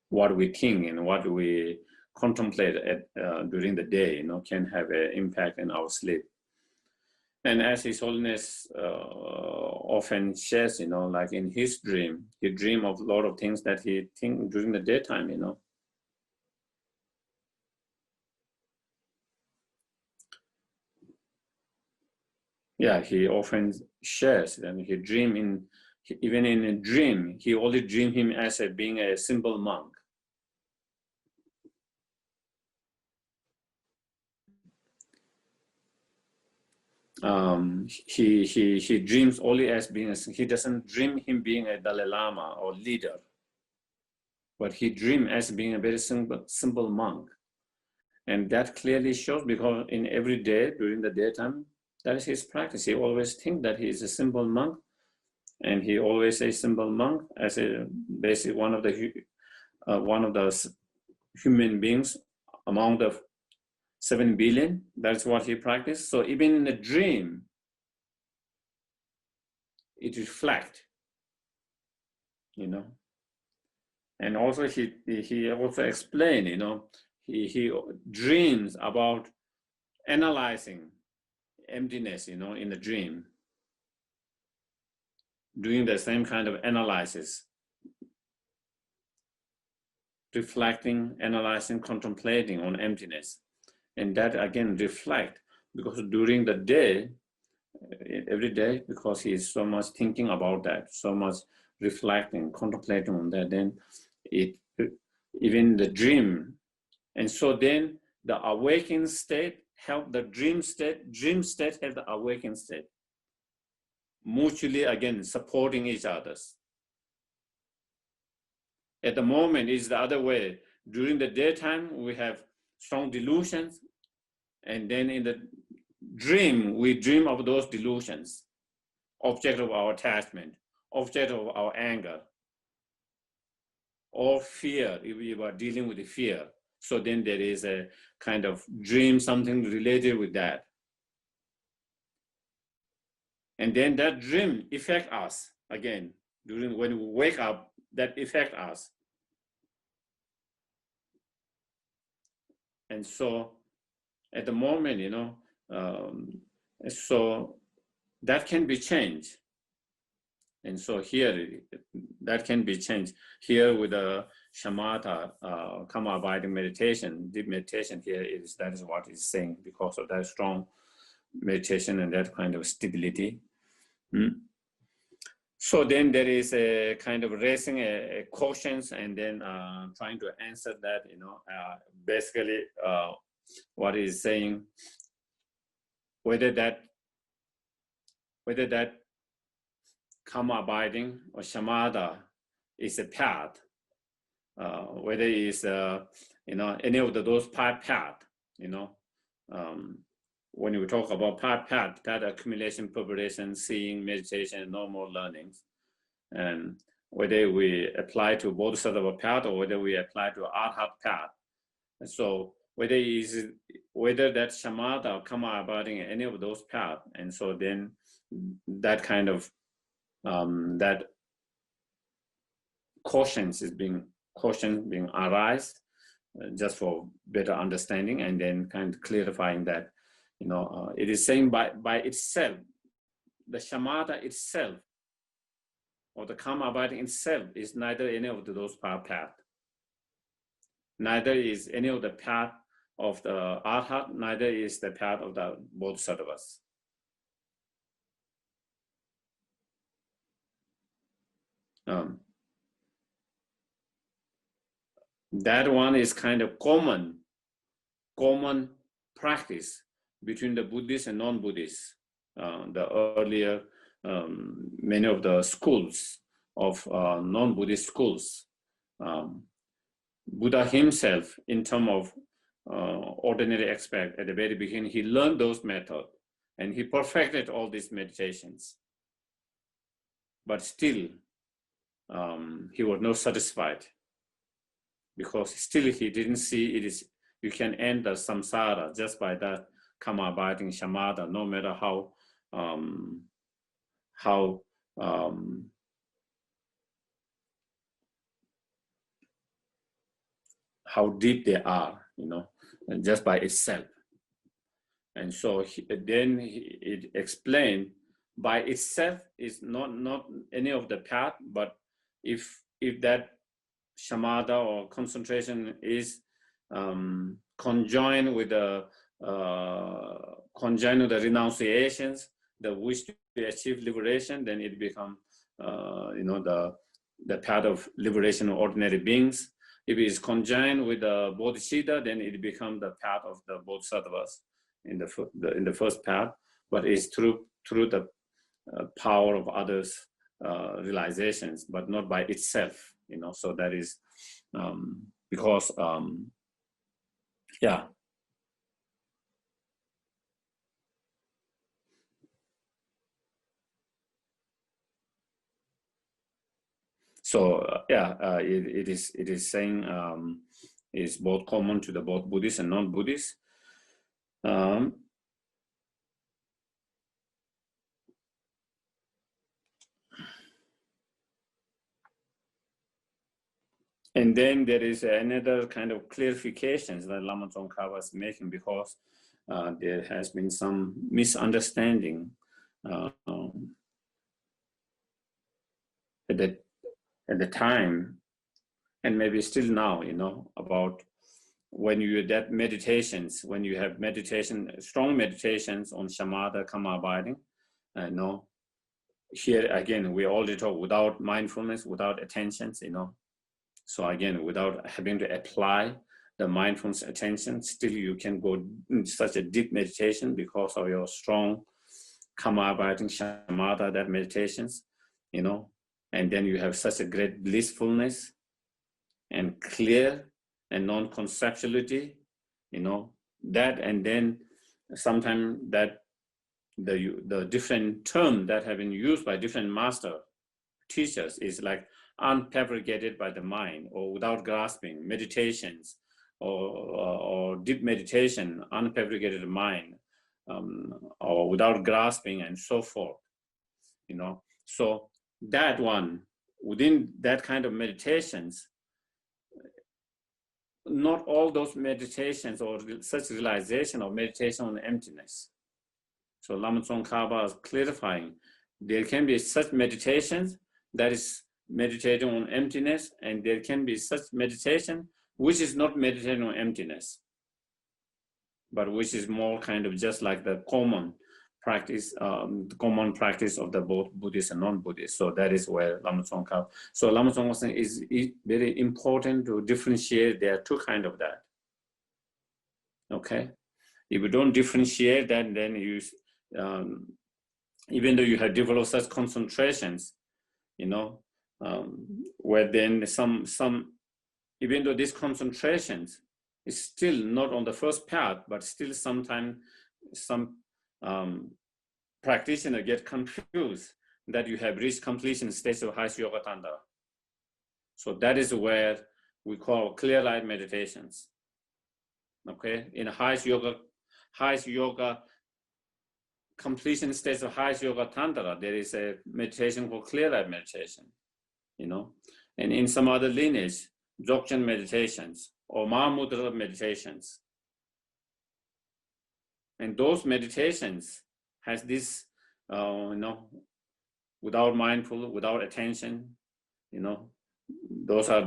What we think and what we contemplate during the day, can have an impact in our sleep. And as His Holiness often shares, like in his dream, he dream of a lot of things that he think during the daytime, Yeah, he often shares, and he dream even in a dream, he only dream him as being a simple monk. He dreams only as being he doesn't dream him being a Dalai Lama or leader, but he dreams as being a very simple monk. And that clearly shows, because in every day during the daytime, that is his practice. He always thinks that he is a simple monk, and he always says simple monk as a basic one of the human beings among the 7 billion. That's what he practiced. So even in a dream, it reflects, And also he also explained, he dreams about analyzing emptiness, in the dream, doing the same kind of analysis, reflecting, analyzing, contemplating on emptiness. And that again reflect, because during the day, every day, because he is so much thinking about that, so much reflecting, contemplating on that, then even the dream. And so then the awakened state help the dream state help the awakened state, mutually again supporting each other. At the moment, it's the other way. During the daytime, we have strong delusions, and then in the dream, we dream of those delusions, object of our attachment, object of our anger, or fear, if we are dealing with the fear. So then there is a kind of dream, something related with that. And then that dream affects us again. When we wake up, that affects us. And so at the moment, so that can be changed. And so here, that can be changed. Here with the shamatha, karma abiding meditation, deep meditation here that is what it's saying, because of that strong meditation and that kind of stability. So then there is a kind of raising a questions and then trying to answer that, basically what is saying, whether that karma abiding or shamatha is a path, whether it's any of those path, when you talk about path accumulation, preparation, seeing, meditation, normal learnings, and whether we apply to bodhisattva path or whether we apply to arhat path. And so whether that shamatha or karma abiding any of those paths, and so then that kind of that cautions being arised, just for better understanding, and then kind of clarifying that it is saying by itself, the shamatha itself or the karma abiding itself is neither any of those paths. Neither is any of the path of the arhat, neither is the path of the bodhisattvas. That one is kind of common practice between the Buddhists and non-Buddhists. The earlier, many of the schools of non-Buddhist schools, Buddha himself, in terms of ordinary aspect, at the very beginning, he learned those methods and he perfected all these meditations. But still, he was not satisfied, because still he didn't see you can end the samsara just by that karma abiding shamatha, no matter how deep they are, just by itself. And so then it explained by itself is not any of the path, but if that shamatha or concentration is conjoined with the renunciations, the wish to achieve liberation, then it becomes the path of liberation of ordinary beings. If it is conjoined with the bodhisattva, then it becomes the path of the bodhisattvas in the first path, but it's through the power of others' realizations, but not by itself. So that is because So it is saying is both common to the both Buddhists and non-Buddhists. And then there is another kind of clarifications that Lama Tsongkhapa is making, because there has been some misunderstanding at the time, and maybe still now, about when you have meditations, strong meditations on shamatha, karma abiding, here again, we already talk without mindfulness, without attentions, So again, without having to apply the mindfulness attention, still you can go in such a deep meditation because of your strong karma abiding shamatha, that meditations, and then you have such a great blissfulness and clear and non-conceptuality, that, and then sometimes that the different term that have been used by different master teachers is like unfabricated by the mind, or without grasping, meditations, or deep meditation, unfabricated mind, or without grasping, and so forth, So that one, within that kind of meditations, not all those meditations or such realization of meditation on emptiness. So Lama Tsongkhapa is clarifying, there can be such meditations that is meditating on emptiness, and there can be such meditation which is not meditating on emptiness, but which is more kind of just like the common practice of the both Buddhist and non-Buddhist. So that is where Lama Tsongkhapa. So Lama Tsongkhapa is very important to differentiate. There are two kinds of that. Okay, if you don't differentiate that, then you, even though you have developed such concentrations, you know, where then some, even though these concentrations is still not on the first path, but still sometimes some practitioner get confused that you have reached completion stage of highest yoga tandara. So that is where we call clear light meditations. Okay, in highest yoga completion stage of highest yoga tandara, there is a meditation called clear light meditation, you know, and in some other lineage, Dzogchen meditations or Mahamudra meditations. And those meditations has this, you know, without mindful, without attention, you know, those are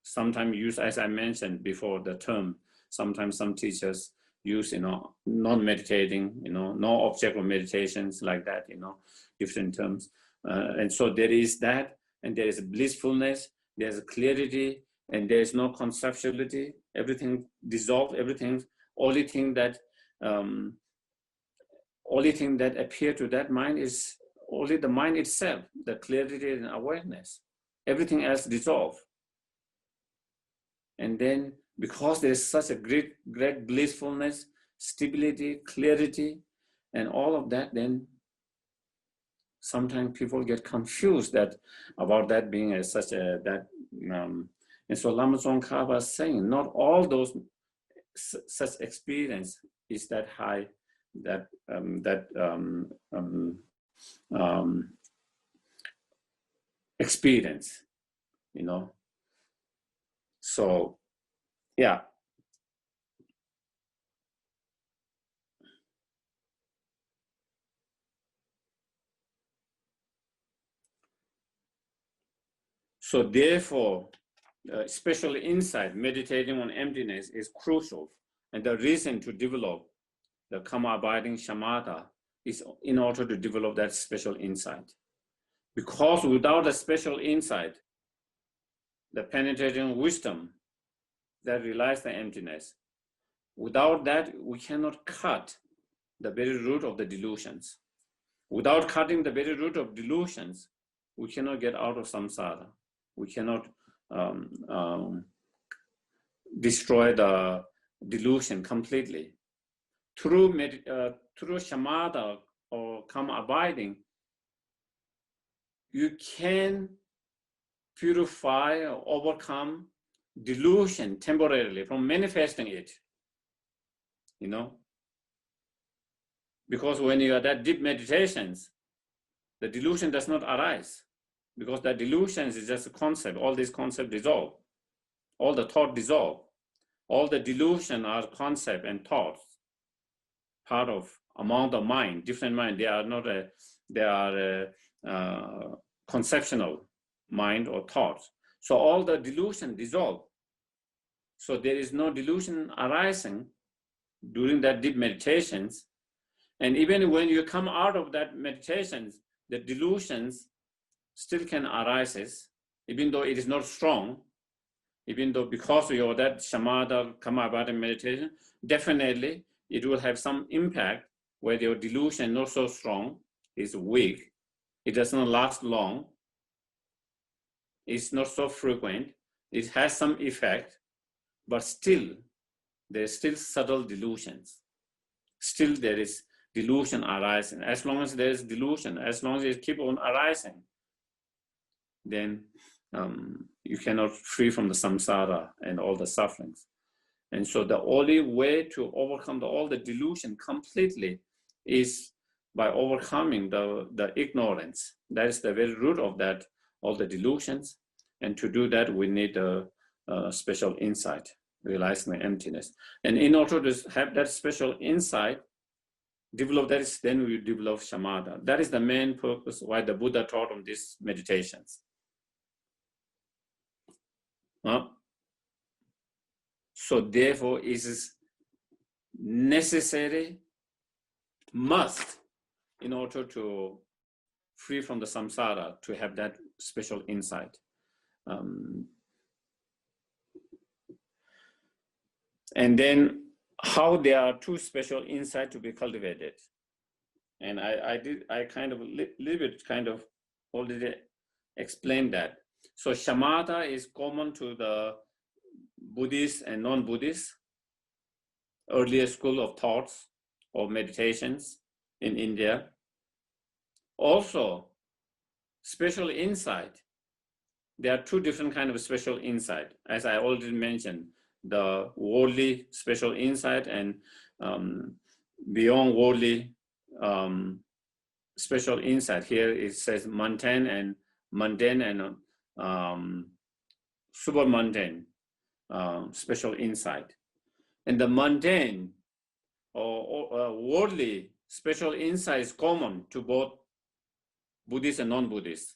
sometimes used, as I mentioned before, the term, sometimes some teachers use, you know, non-meditating, you know, no object of meditations like that, you know, different terms. And so there is that, and there is blissfulness, there's a clarity, and there is no conceptuality. Everything dissolved, everything, only thing that appear to that mind is only the mind itself, the clarity and awareness. Everything else dissolve. And then because there is such a great blissfulness, stability, clarity, and all of that, then sometimes people get confused about that being as such a that. And so Lama Tsongkhapa is saying not all those such experience is that high, experience, you know. So, yeah. So therefore, special insight, meditating on emptiness is crucial. And the reason to develop the karma abiding shamatha is in order to develop that special insight. Because without a special insight, the penetrating wisdom that realizes the emptiness, without that, we cannot cut the very root of the delusions. Without cutting the very root of delusions, we cannot get out of samsara. We cannot destroy the delusion completely. Through shamatha or karma abiding, you can purify or overcome delusion temporarily from manifesting it, you know. Because when you are at deep meditations, the delusion does not arise, because the delusions is just a concept. All these concepts dissolve. All the thought dissolve. All the delusion are concept and thoughts, part of among the mind, different mind. They are not conceptual mind or thoughts. So all the delusion dissolve. So there is no delusion arising during that deep meditations. And even when you come out of that meditations, the delusions still can arise, even though it is not strong, even though because of your that shamatha, karma abiding meditation, definitely it will have some impact where your delusion not so strong, is weak, it does not last long, it's not so frequent, it has some effect, but still, there's still subtle delusions. Still there is delusion arising. As long as there is delusion, as long as it keeps on arising, then you cannot free from the samsara and all the sufferings. And so the only way to overcome all the delusion completely is by overcoming the ignorance. That is the very root of that, all the delusions. And to do that, we need a special insight, realizing the emptiness. And in order to have that special insight, develop that, is then we develop shamatha. That is the main purpose why the Buddha taught on these meditations. So therefore, it is necessary, must, in order to free from the samsara, to have that special insight. And then how there are two special insights to be cultivated. And I kind of little bit kind of already explained that. So shamatha is common to the Buddhist and non-Buddhist earlier school of thoughts or meditations in India. Also, special insight. There are two different kinds of special insight, as I already mentioned, the worldly special insight and beyond worldly special insight. Here it says mundane and super mundane special insight. And the mundane or worldly special insight is common to both Buddhist and non-Buddhist.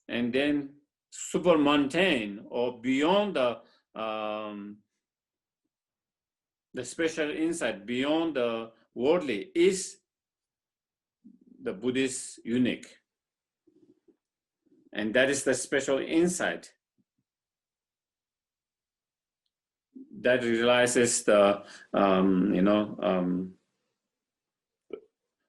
And then super mundane or beyond the special insight, beyond the worldly, is the Buddhist unique. And that is the special insight that realizes the,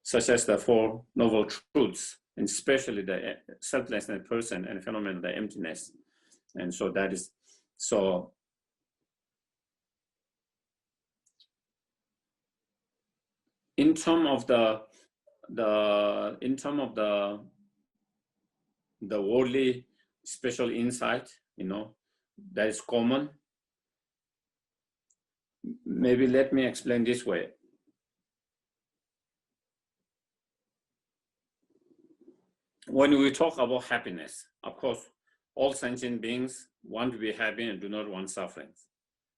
such as the Four Noble Truths, and especially the selflessness, person, and phenomenon, the emptiness. And so that is, so in terms of the worldly special insight, that is common. Maybe let me explain this way. When we talk about happiness, of course, all sentient beings want to be happy and do not want sufferings.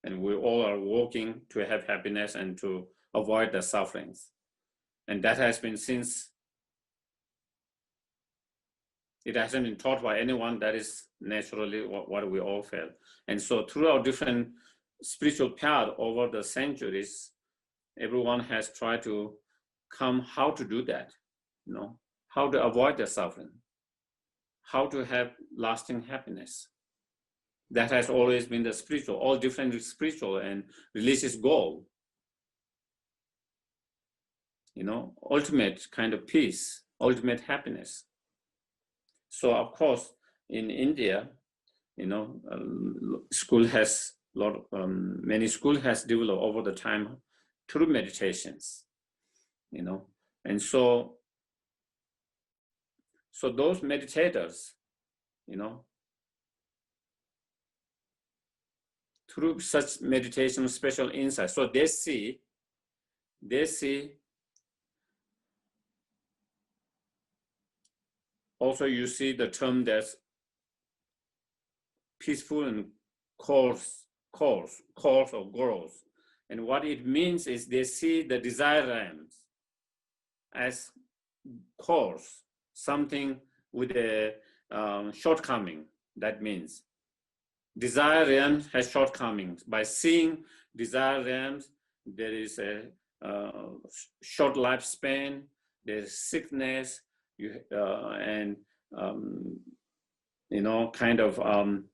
And we all are working to have happiness and to avoid the sufferings. And that has been since, it hasn't been taught by anyone, that is naturally what we all feel. And so throughout different spiritual paths over the centuries, everyone has tried to come how to do that, how to avoid the suffering, how to have lasting happiness. That has always been the spiritual, all different spiritual and religious goal. Ultimate kind of peace, ultimate happiness. So of course, in India, school has many schools has developed over the time through meditations, and so those meditators, through such meditation, special insight, so they see. Also, you see the term that's peaceful and coarse or gross. And what it means is they see the desire realms as coarse, something with a shortcoming. That means desire realms has shortcomings. By seeing desire realms, there is a short lifespan, there's sickness, and kind of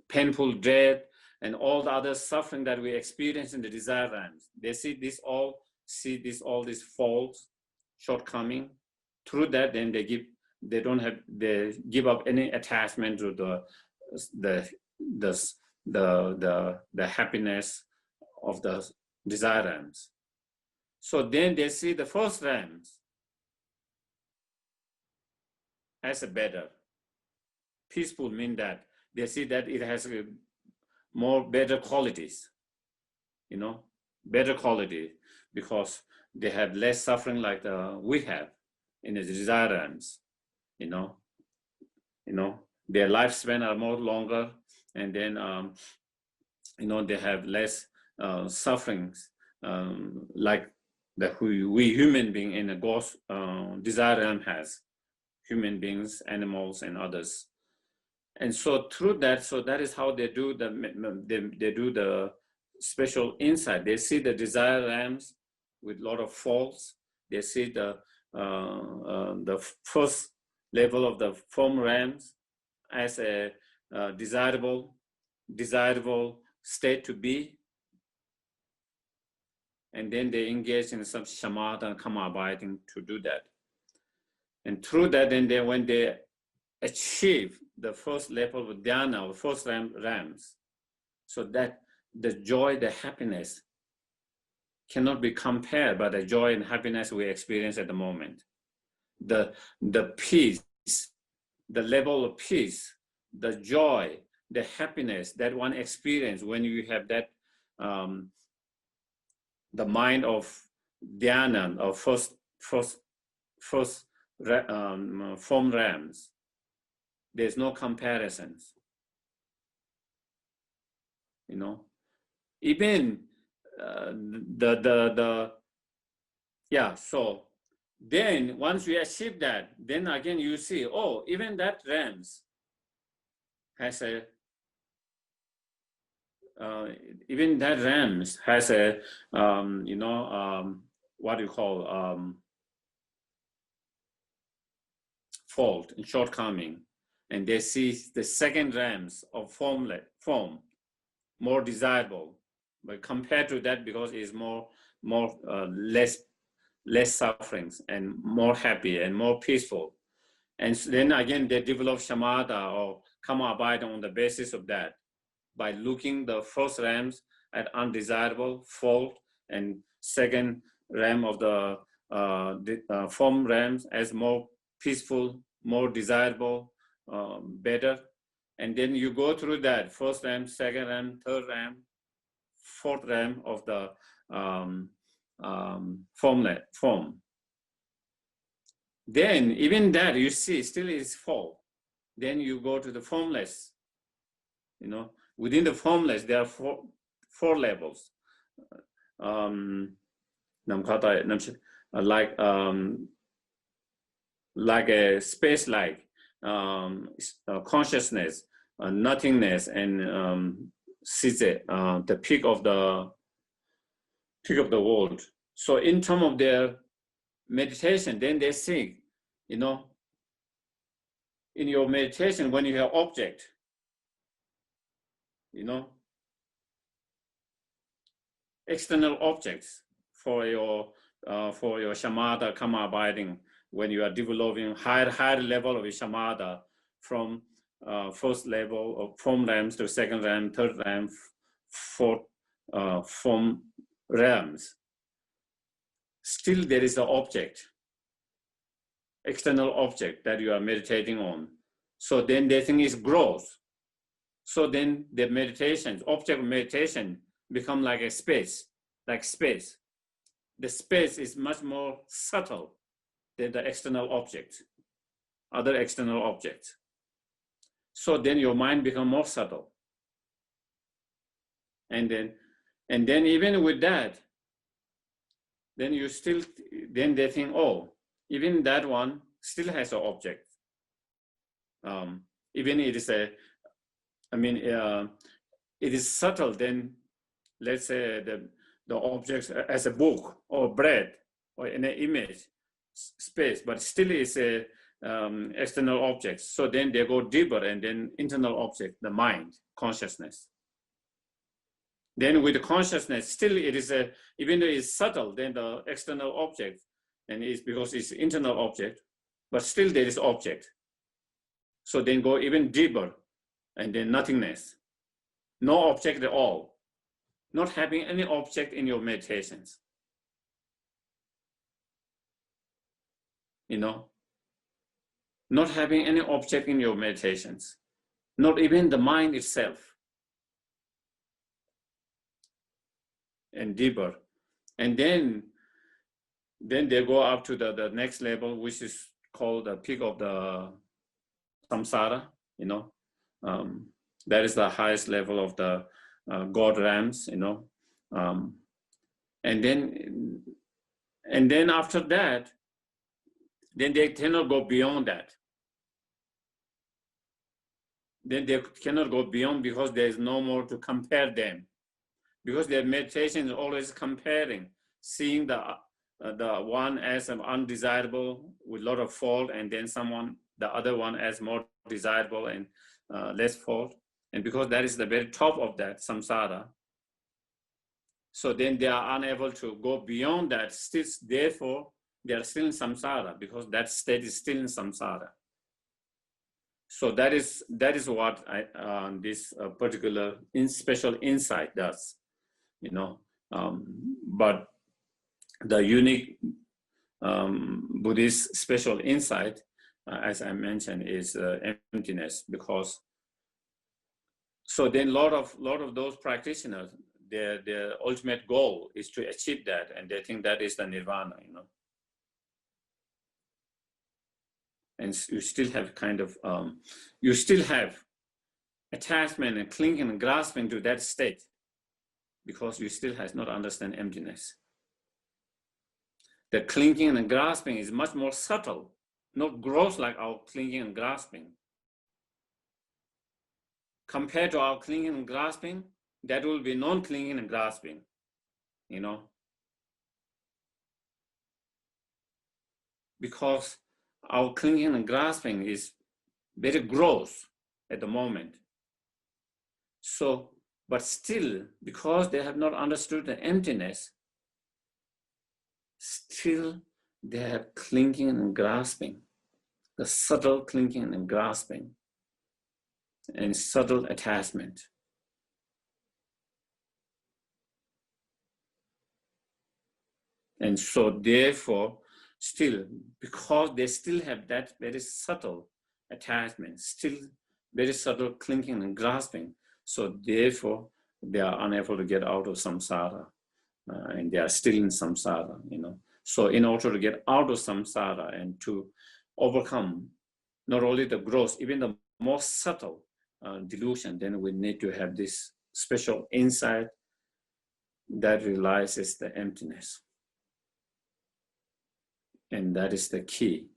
painful death, and all the other suffering that we experience in the desire realms. They see this all these faults, shortcoming. Through that, then they give up any attachment to the happiness of the desire realms. So then they see the first realms as a better. Peaceful mean that they see that it has better qualities, better quality, because they have less suffering like we have in the desire realms, their lifespan are more longer, and then they have less sufferings, like that we human being in a ghost desire realm has, human beings, animals, and others. And so through that, so that is how they do they do the special insight. They see the desire realms with a lot of faults. They see the first level of the form realms as a desirable state to be, and then they engage in some shamatha and karma abiding to do that. And through that, then when they achieve the first level of dhyana, or first realms, so that the joy, the happiness cannot be compared by the joy and happiness we experience at the moment. The peace, the level of peace, the joy, the happiness that one experience when you have that the mind of dhyana, or first form realms, there's no comparisons. You know, even so then once you achieve that, then again you see, oh, even that realms has a even that realms has a what you call fault and shortcoming, and they see the second realms of form more desirable, but compared to that, because it's more less sufferings and more happy and more peaceful. And then again they develop shamatha or karma abiding on the basis of that, by looking the first realms at undesirable fault, and second realm of the form realms as more peaceful, more desirable, better. And then you go through that first realm, second realm, third realm, fourth realm of the form. Then even that you see still is fall. Then you go to the formless. You know, within the formless there are four levels. Like a space, like consciousness, nothingness, and the peak of the world. So in terms of their meditation, then they think, you know, in your meditation, when you have object, you know, external objects for your shamatha karma abiding, when you are developing higher level of shamatha from first level of form realms to second realm, third realm, fourth form realms, still there is an object, external object that you are meditating on. So then the thing is growth. So then the meditations, object of meditation, become like a space, like space. The space is much more subtle than the external object, other external objects. So then your mind becomes more subtle. And then even with that, then you still, then they think, oh, even that one still has an object. Even it is it is subtle, then let's say the objects as a book or bread or in an image space, but still is a external object. So then they go deeper, and then internal object, the mind, consciousness. Then with the consciousness, still it is even though it's subtle, then the external object, and it's because it's internal object, but still there is object. So then go even deeper, and then nothingness, no object at all, not having any object in your meditations. You know, not having any object in your meditations, not even the mind itself. And deeper. And then they go up to the next level, which is called the peak of the samsara, you know. That is the highest level of the God realms, you know. And then And then after that, then they cannot go beyond that. Then they cannot go beyond because there is no more to compare them. Because their meditation is always comparing, seeing the one as an undesirable with a lot of fault, and then the other one as more desirable and less fault. And because that is the very top of that samsara, so then they are unable to go beyond that. Still, therefore, they are still in samsara because that state is still in samsara. So that is what this particular special insight does, you know. But the unique Buddhist special insight, as I mentioned, is emptiness. Because so then a lot of those practitioners, their ultimate goal is to achieve that, and they think that is the nirvana, you know. And you still have you still have attachment and clinging and grasping to that state, because you still has not understand emptiness. The clinging and grasping is much more subtle, not gross like our clinging and grasping. Compared to our clinging and grasping, that will be non-clinging and grasping, you know. Because our clinging and grasping is very gross at the moment. So, but still, because they have not understood the emptiness, still they have clinging and grasping, the subtle clinging and grasping, and subtle attachment. And so therefore, still, because they still have that very subtle attachment, still very subtle clinging and grasping, so therefore they are unable to get out of samsara, and they are still in samsara, you know. So in order to get out of samsara and to overcome not only the gross, even the most subtle delusion, then we need to have this special insight that realizes the emptiness. And that is the key.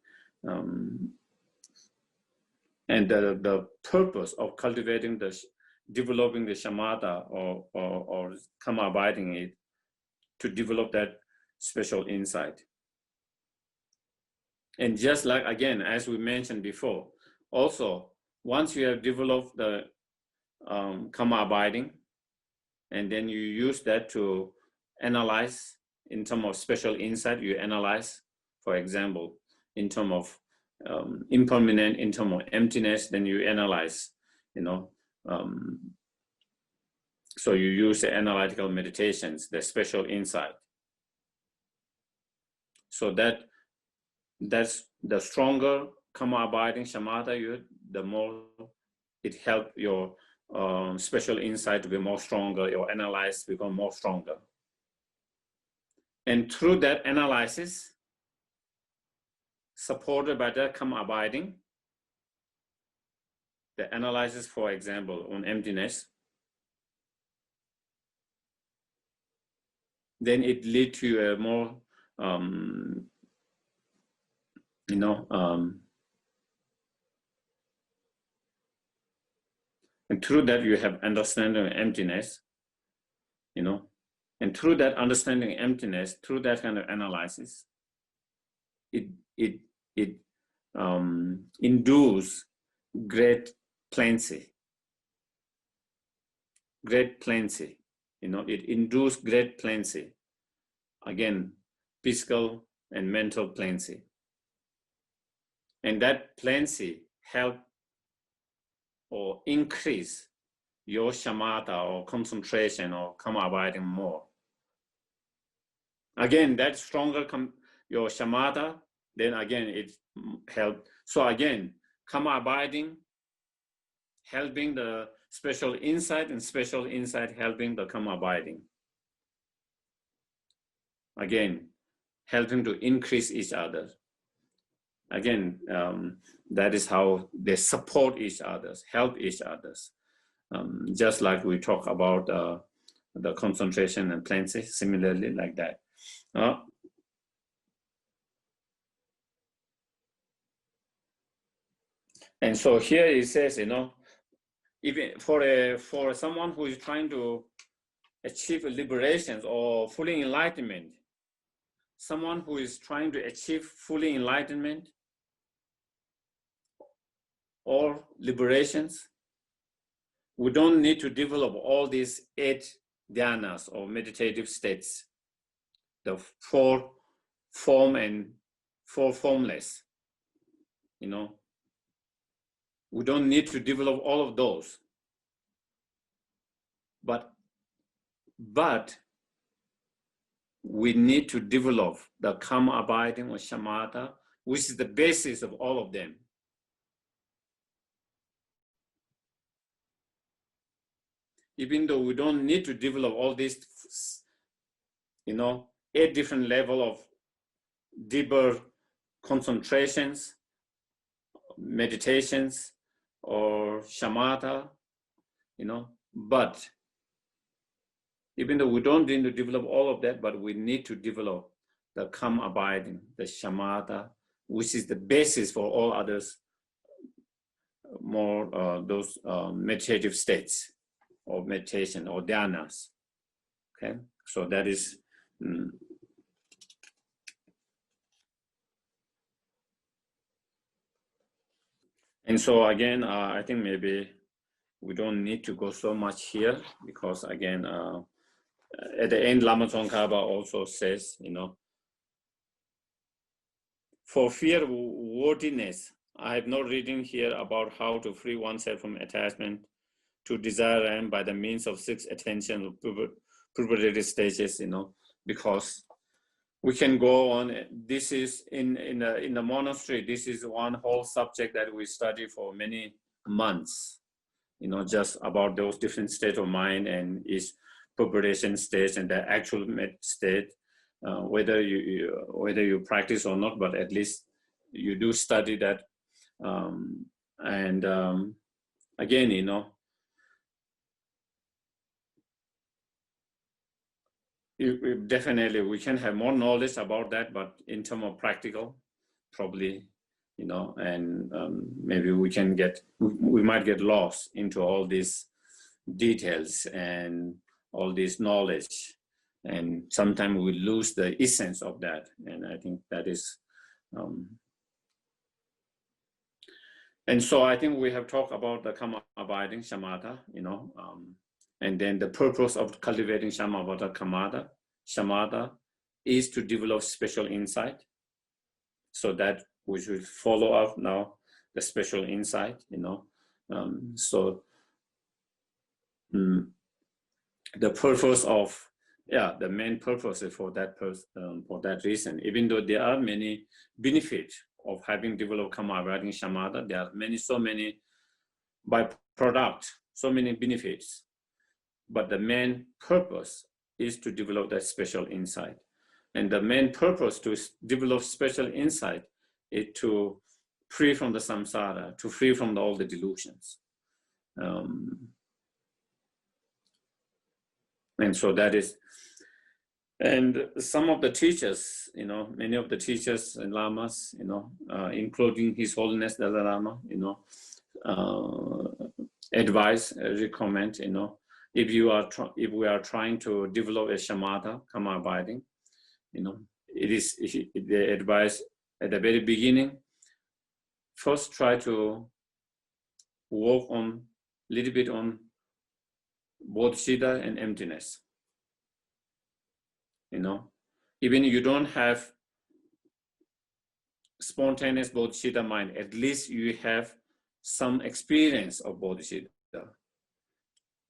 And the purpose of cultivating developing the shamatha or karma abiding it, to develop that special insight. And just like, again, as we mentioned before, also, once you have developed the karma abiding, and then you use that to analyze in terms of special insight, you analyze, for example, in terms of impermanent, in terms of emptiness, then you analyze, you know. So you use the analytical meditations, the special insight. So that's the stronger karma abiding shamatha, the more it helps your special insight to be more stronger, your analysis become more stronger. And through that analysis, supported by that karma abiding, the analysis, for example, on emptiness, then it leads to a more, you know, and through that you have understanding of emptiness, you know, and through that understanding of emptiness, through that kind of analysis, it induces great plenty, you know, it induces great plenty. Again, physical and mental plenty. And that plenty help or increase your shamatha or concentration or karma abiding more. Again, that stronger your shamatha, then again it helps. So again, karma abiding, helping the special insight, and special insight helping the karma abiding. Again, helping to increase each other. Again, that is how they support each other, help each other. Just like we talk about the concentration and plenty, similarly like that. And so here it says, even for someone who is trying to achieve liberation or fully enlightenment, someone who is trying to achieve fully enlightenment or liberations, we don't need to develop all these 8 dhyanas or meditative states, the 4 form and 4 formless. We don't need to develop all of those. But we need to develop the calm abiding or shamatha, which is the basis of all of them. Even though we don't need to develop all these, 8 different levels of deeper concentrations, meditations, or shamatha, but even though we don't need to develop all of that, but we need to develop the calm abiding, the shamatha, which is the basis for all others, more those meditative states or meditation or dhyanas. Okay, so that is. And so again, I think maybe we don't need to go so much here because again, at the end, Lama Tsongkhapa also says, for fear of worthiness, I have no reading here about how to free oneself from attachment to desire by the means of 6 attention preparative stages, because we can go on. This is in the monastery. This is one whole subject that we study for many months, just about those different states of mind and each preparation stage and the actual state, whether you practice or not, but at least you do study that. Again, definitely we can have more knowledge about that, but in terms of practical, probably, and maybe we might get lost into all these details and all this knowledge, and sometimes we lose the essence of that. And I think that is, and so I think we have talked about the calm abiding shamatha, and then the purpose of cultivating shamatha is to develop special insight. So that we should follow up now the special insight, the purpose of, the main purpose is for that reason. Even though there are many benefits of having developed calm abiding shamatha, there are so many byproducts, so many benefits. But the main purpose is to develop that special insight. And the main purpose to develop special insight is to free from the samsara, to free from all the delusions. And so that is, and some of the teachers, many of the teachers and lamas, including His Holiness Dalai Lama, advise, recommend, if we are trying to develop a shamatha, calm abiding, they advise at the very beginning, first try to work on a little bit on bodhicitta and emptiness. Even you don't have spontaneous bodhicitta mind, at least you have some experience of bodhicitta.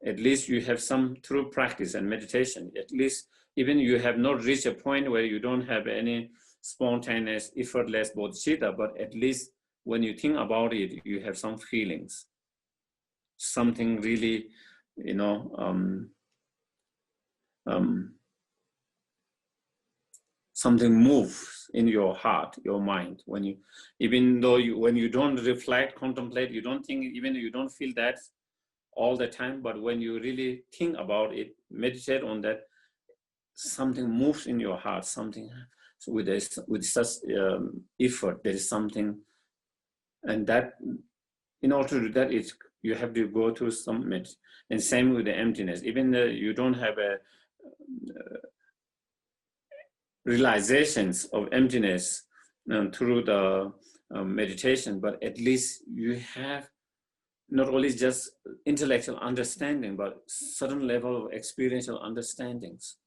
At least you have some through practice and meditation. At least even you have not reached a point where you don't have any spontaneous, effortless bodhicitta, but at least when you think about it, you have some feelings. Something really, something moves in your heart, your mind. When you don't reflect, contemplate, you don't think, even you don't feel that all the time, but when you really think about it, meditate on that, something moves in your heart, something with such effort, there is something, and that in order to do that, you have to go through some and same with the emptiness. Even though you don't have a realizations of emptiness through the meditation, but at least you have not only just intellectual understanding, but certain level of experiential understandings,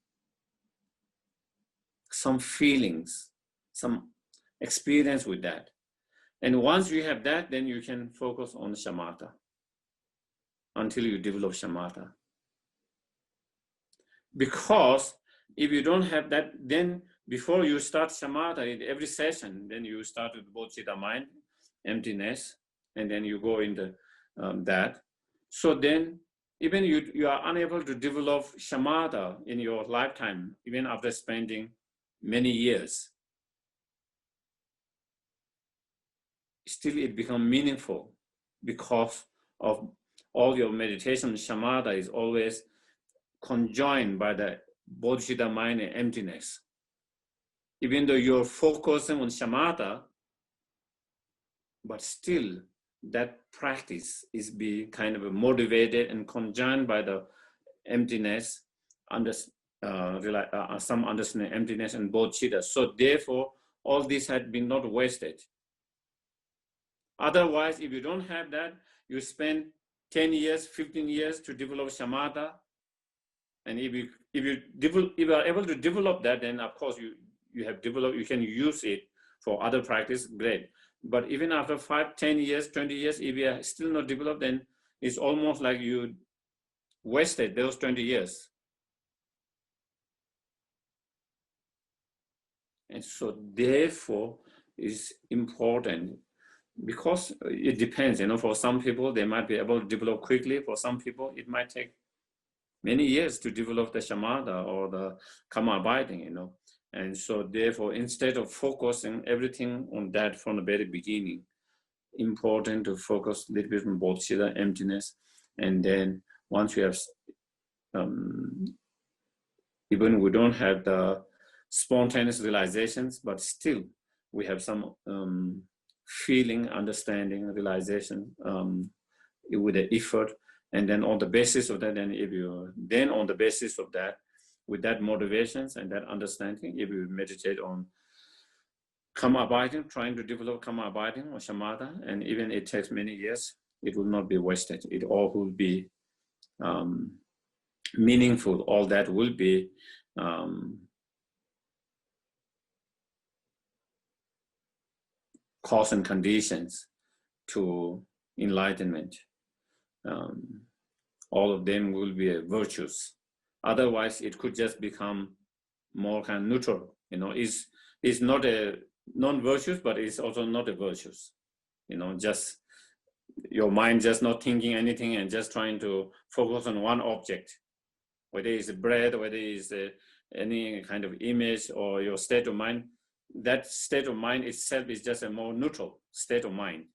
some feelings, some experience with that. And once you have that, then you can focus on shamatha until you develop shamatha. Because if you don't have that, then before you start shamatha, in every session, then you start with bodhicitta mind, emptiness, and then you go into that. So then even you are unable to develop shamatha in your lifetime, even after spending many years. Still it becomes meaningful because of all your meditation. Shamatha is always conjoined by the bodhicitta mind and emptiness. Even though you're focusing on shamatha, but still that practice is being kind of motivated and conjoined by the emptiness, some understanding emptiness and bodhicitta. So therefore, all this had been not wasted. Otherwise, if you don't have that, you spend 10 years, 15 years to develop shamatha. And if you are able to develop that, then of course you have developed, you can use it for other practice, great. But even after 5, 10 years, 20 years, if you are still not developed, then it's almost like you wasted those 20 years. And so therefore, it's important because it depends, for some people, they might be able to develop quickly. For some people, it might take many years to develop the shamatha or the karma abiding, And so therefore, instead of focusing everything on that from the very beginning, important to focus a little bit on bodhicitta, emptiness, and then once you have, even we don't have the spontaneous realizations, but still we have some feeling, understanding, realization with the effort. And then on the basis of that, on the basis of that, with that motivations and that understanding, if you meditate on karma abiding, trying to develop karma abiding or shamatha, and even it takes many years, it will not be wasted. It all will be meaningful. All that will be cause and conditions to enlightenment. All of them will be virtues. Otherwise, it could just become more kind of neutral. It's not a non-virtuous, but it's also not a virtuous. Just your mind just not thinking anything and just trying to focus on one object, whether it's a breath, whether it's any kind of image or your state of mind. That state of mind itself is just a more neutral state of mind.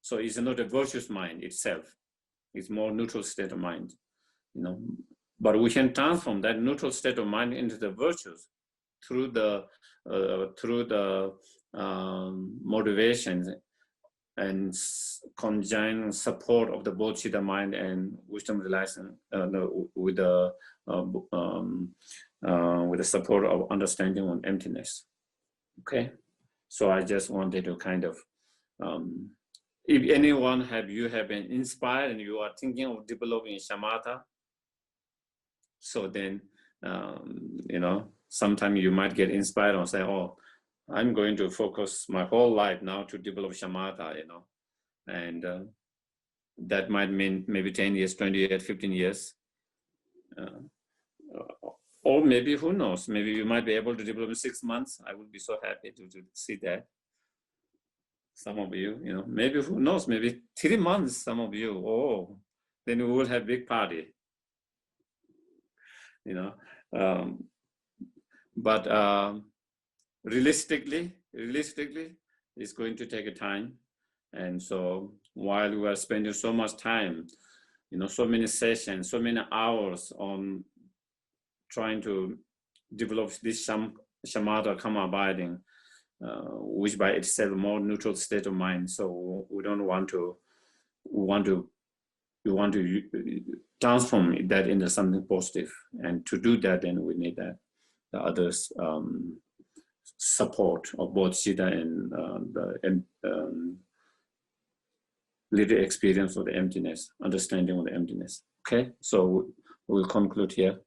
So it's not a virtuous mind itself. It's more neutral state of mind, But we can transform that neutral state of mind into the virtues through the motivations and conjoined support of the bodhicitta mind and wisdom realization with the support of understanding on emptiness. Okay, so I just wanted to kind of, if anyone you have been inspired and you are thinking of developing shamatha, so then, sometime you might get inspired and say, oh, I'm going to focus my whole life now to develop shamatha, and that might mean maybe 10 years, 20 years, 15 years. Or maybe, who knows, maybe you might be able to develop in 6 months. I would be so happy to see that. Some of you, maybe, who knows, maybe 3 months, some of you, then we will have big party, but realistically, it's going to take a time. And so while we are spending so much time, so many sessions, so many hours on trying to develop this shamatha karma abiding, which by itself more neutral state of mind. So we don't want to we want to transform that into something positive, and to do that, then we need that the others' support of both Siddha and the little experience of the emptiness, understanding of the emptiness. Okay, so we'll conclude here.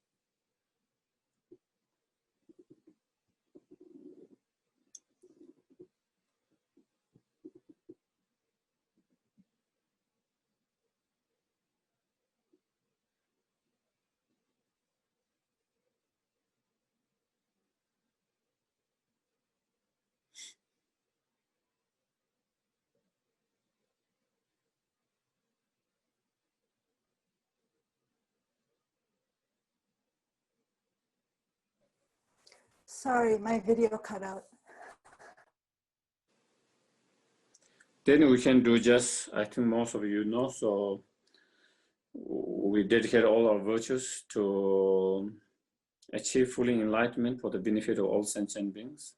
Sorry, my video cut out. Then we can do just, I think most of you know, so we dedicate all our virtues to achieve fully enlightenment for the benefit of all sentient beings.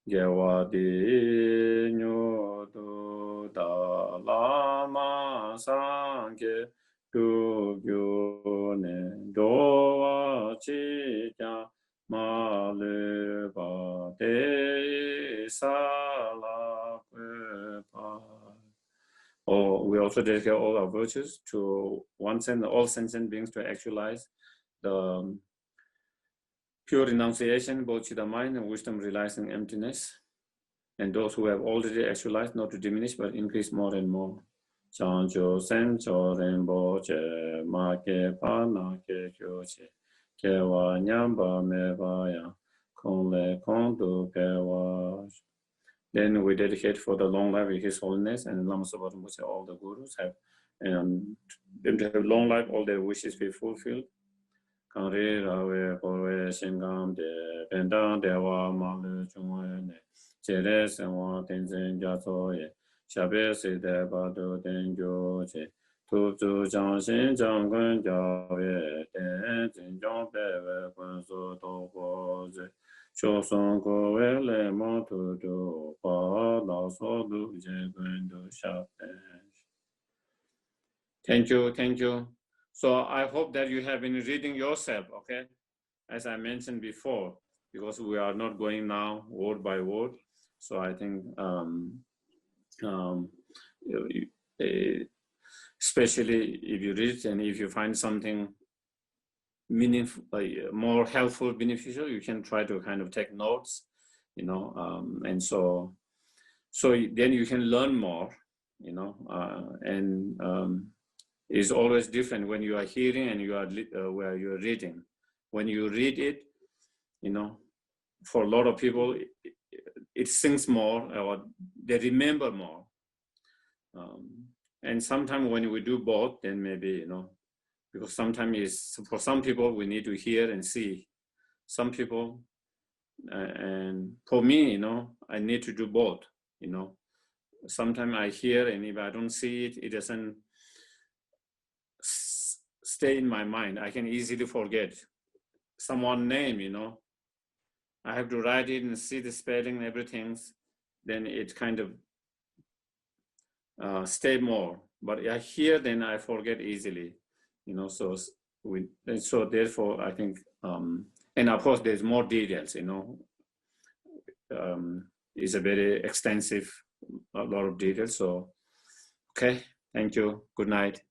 Gyawadi nyodo da lama sangye du gyu ne dowa chi kya ma le ba de sa la kwe pa. Or we also dedicate all our virtues to all sentient beings to actualize the pure renunciation, both to the mind and wisdom realizing emptiness. And those who have already actualized, not to diminish, but increase more and more. Chancho sencho renbo che ma ke pa na ke kyo che ke wa nyamba me va ya kong le kong du ke wa. Then we dedicate for the long life of His Holiness and Lama Tsongkhapa, all the gurus have, them to have long life, all their wishes be fulfilled. Kanri rawe korwe shingam de pendang dewa malu chungwe ne chere senwa tenzen jaso ye shabe se de badu tenjo che tu tu jang shin jang gun jawe tenzen jang bewe kun su to ko ze cho son ko we le mo tu tu pa la so du je gun du sha. Thank you, thank you. So I hope that you have been reading yourself, okay? As I mentioned before, because we are not going now word by word. So I think, especially if you read and if you find something meaningful, more helpful, beneficial, you can try to kind of take notes, and so then you can learn more, it's always different when you are hearing and you are where you are reading. When you read it, for a lot of people, it sinks more or they remember more. And sometimes when we do both, then maybe, because sometimes for some people we need to hear and see. Some people, and for me, I need to do both. Sometimes I hear and if I don't see it, it doesn't stay in my mind. I can easily forget someone's name, I have to write it and see the spelling and everything, then it kind of stay more. But I hear, then I forget easily, so therefore I think, and of course there's more details, it's a very extensive, a lot of details. So, okay, thank you, good night.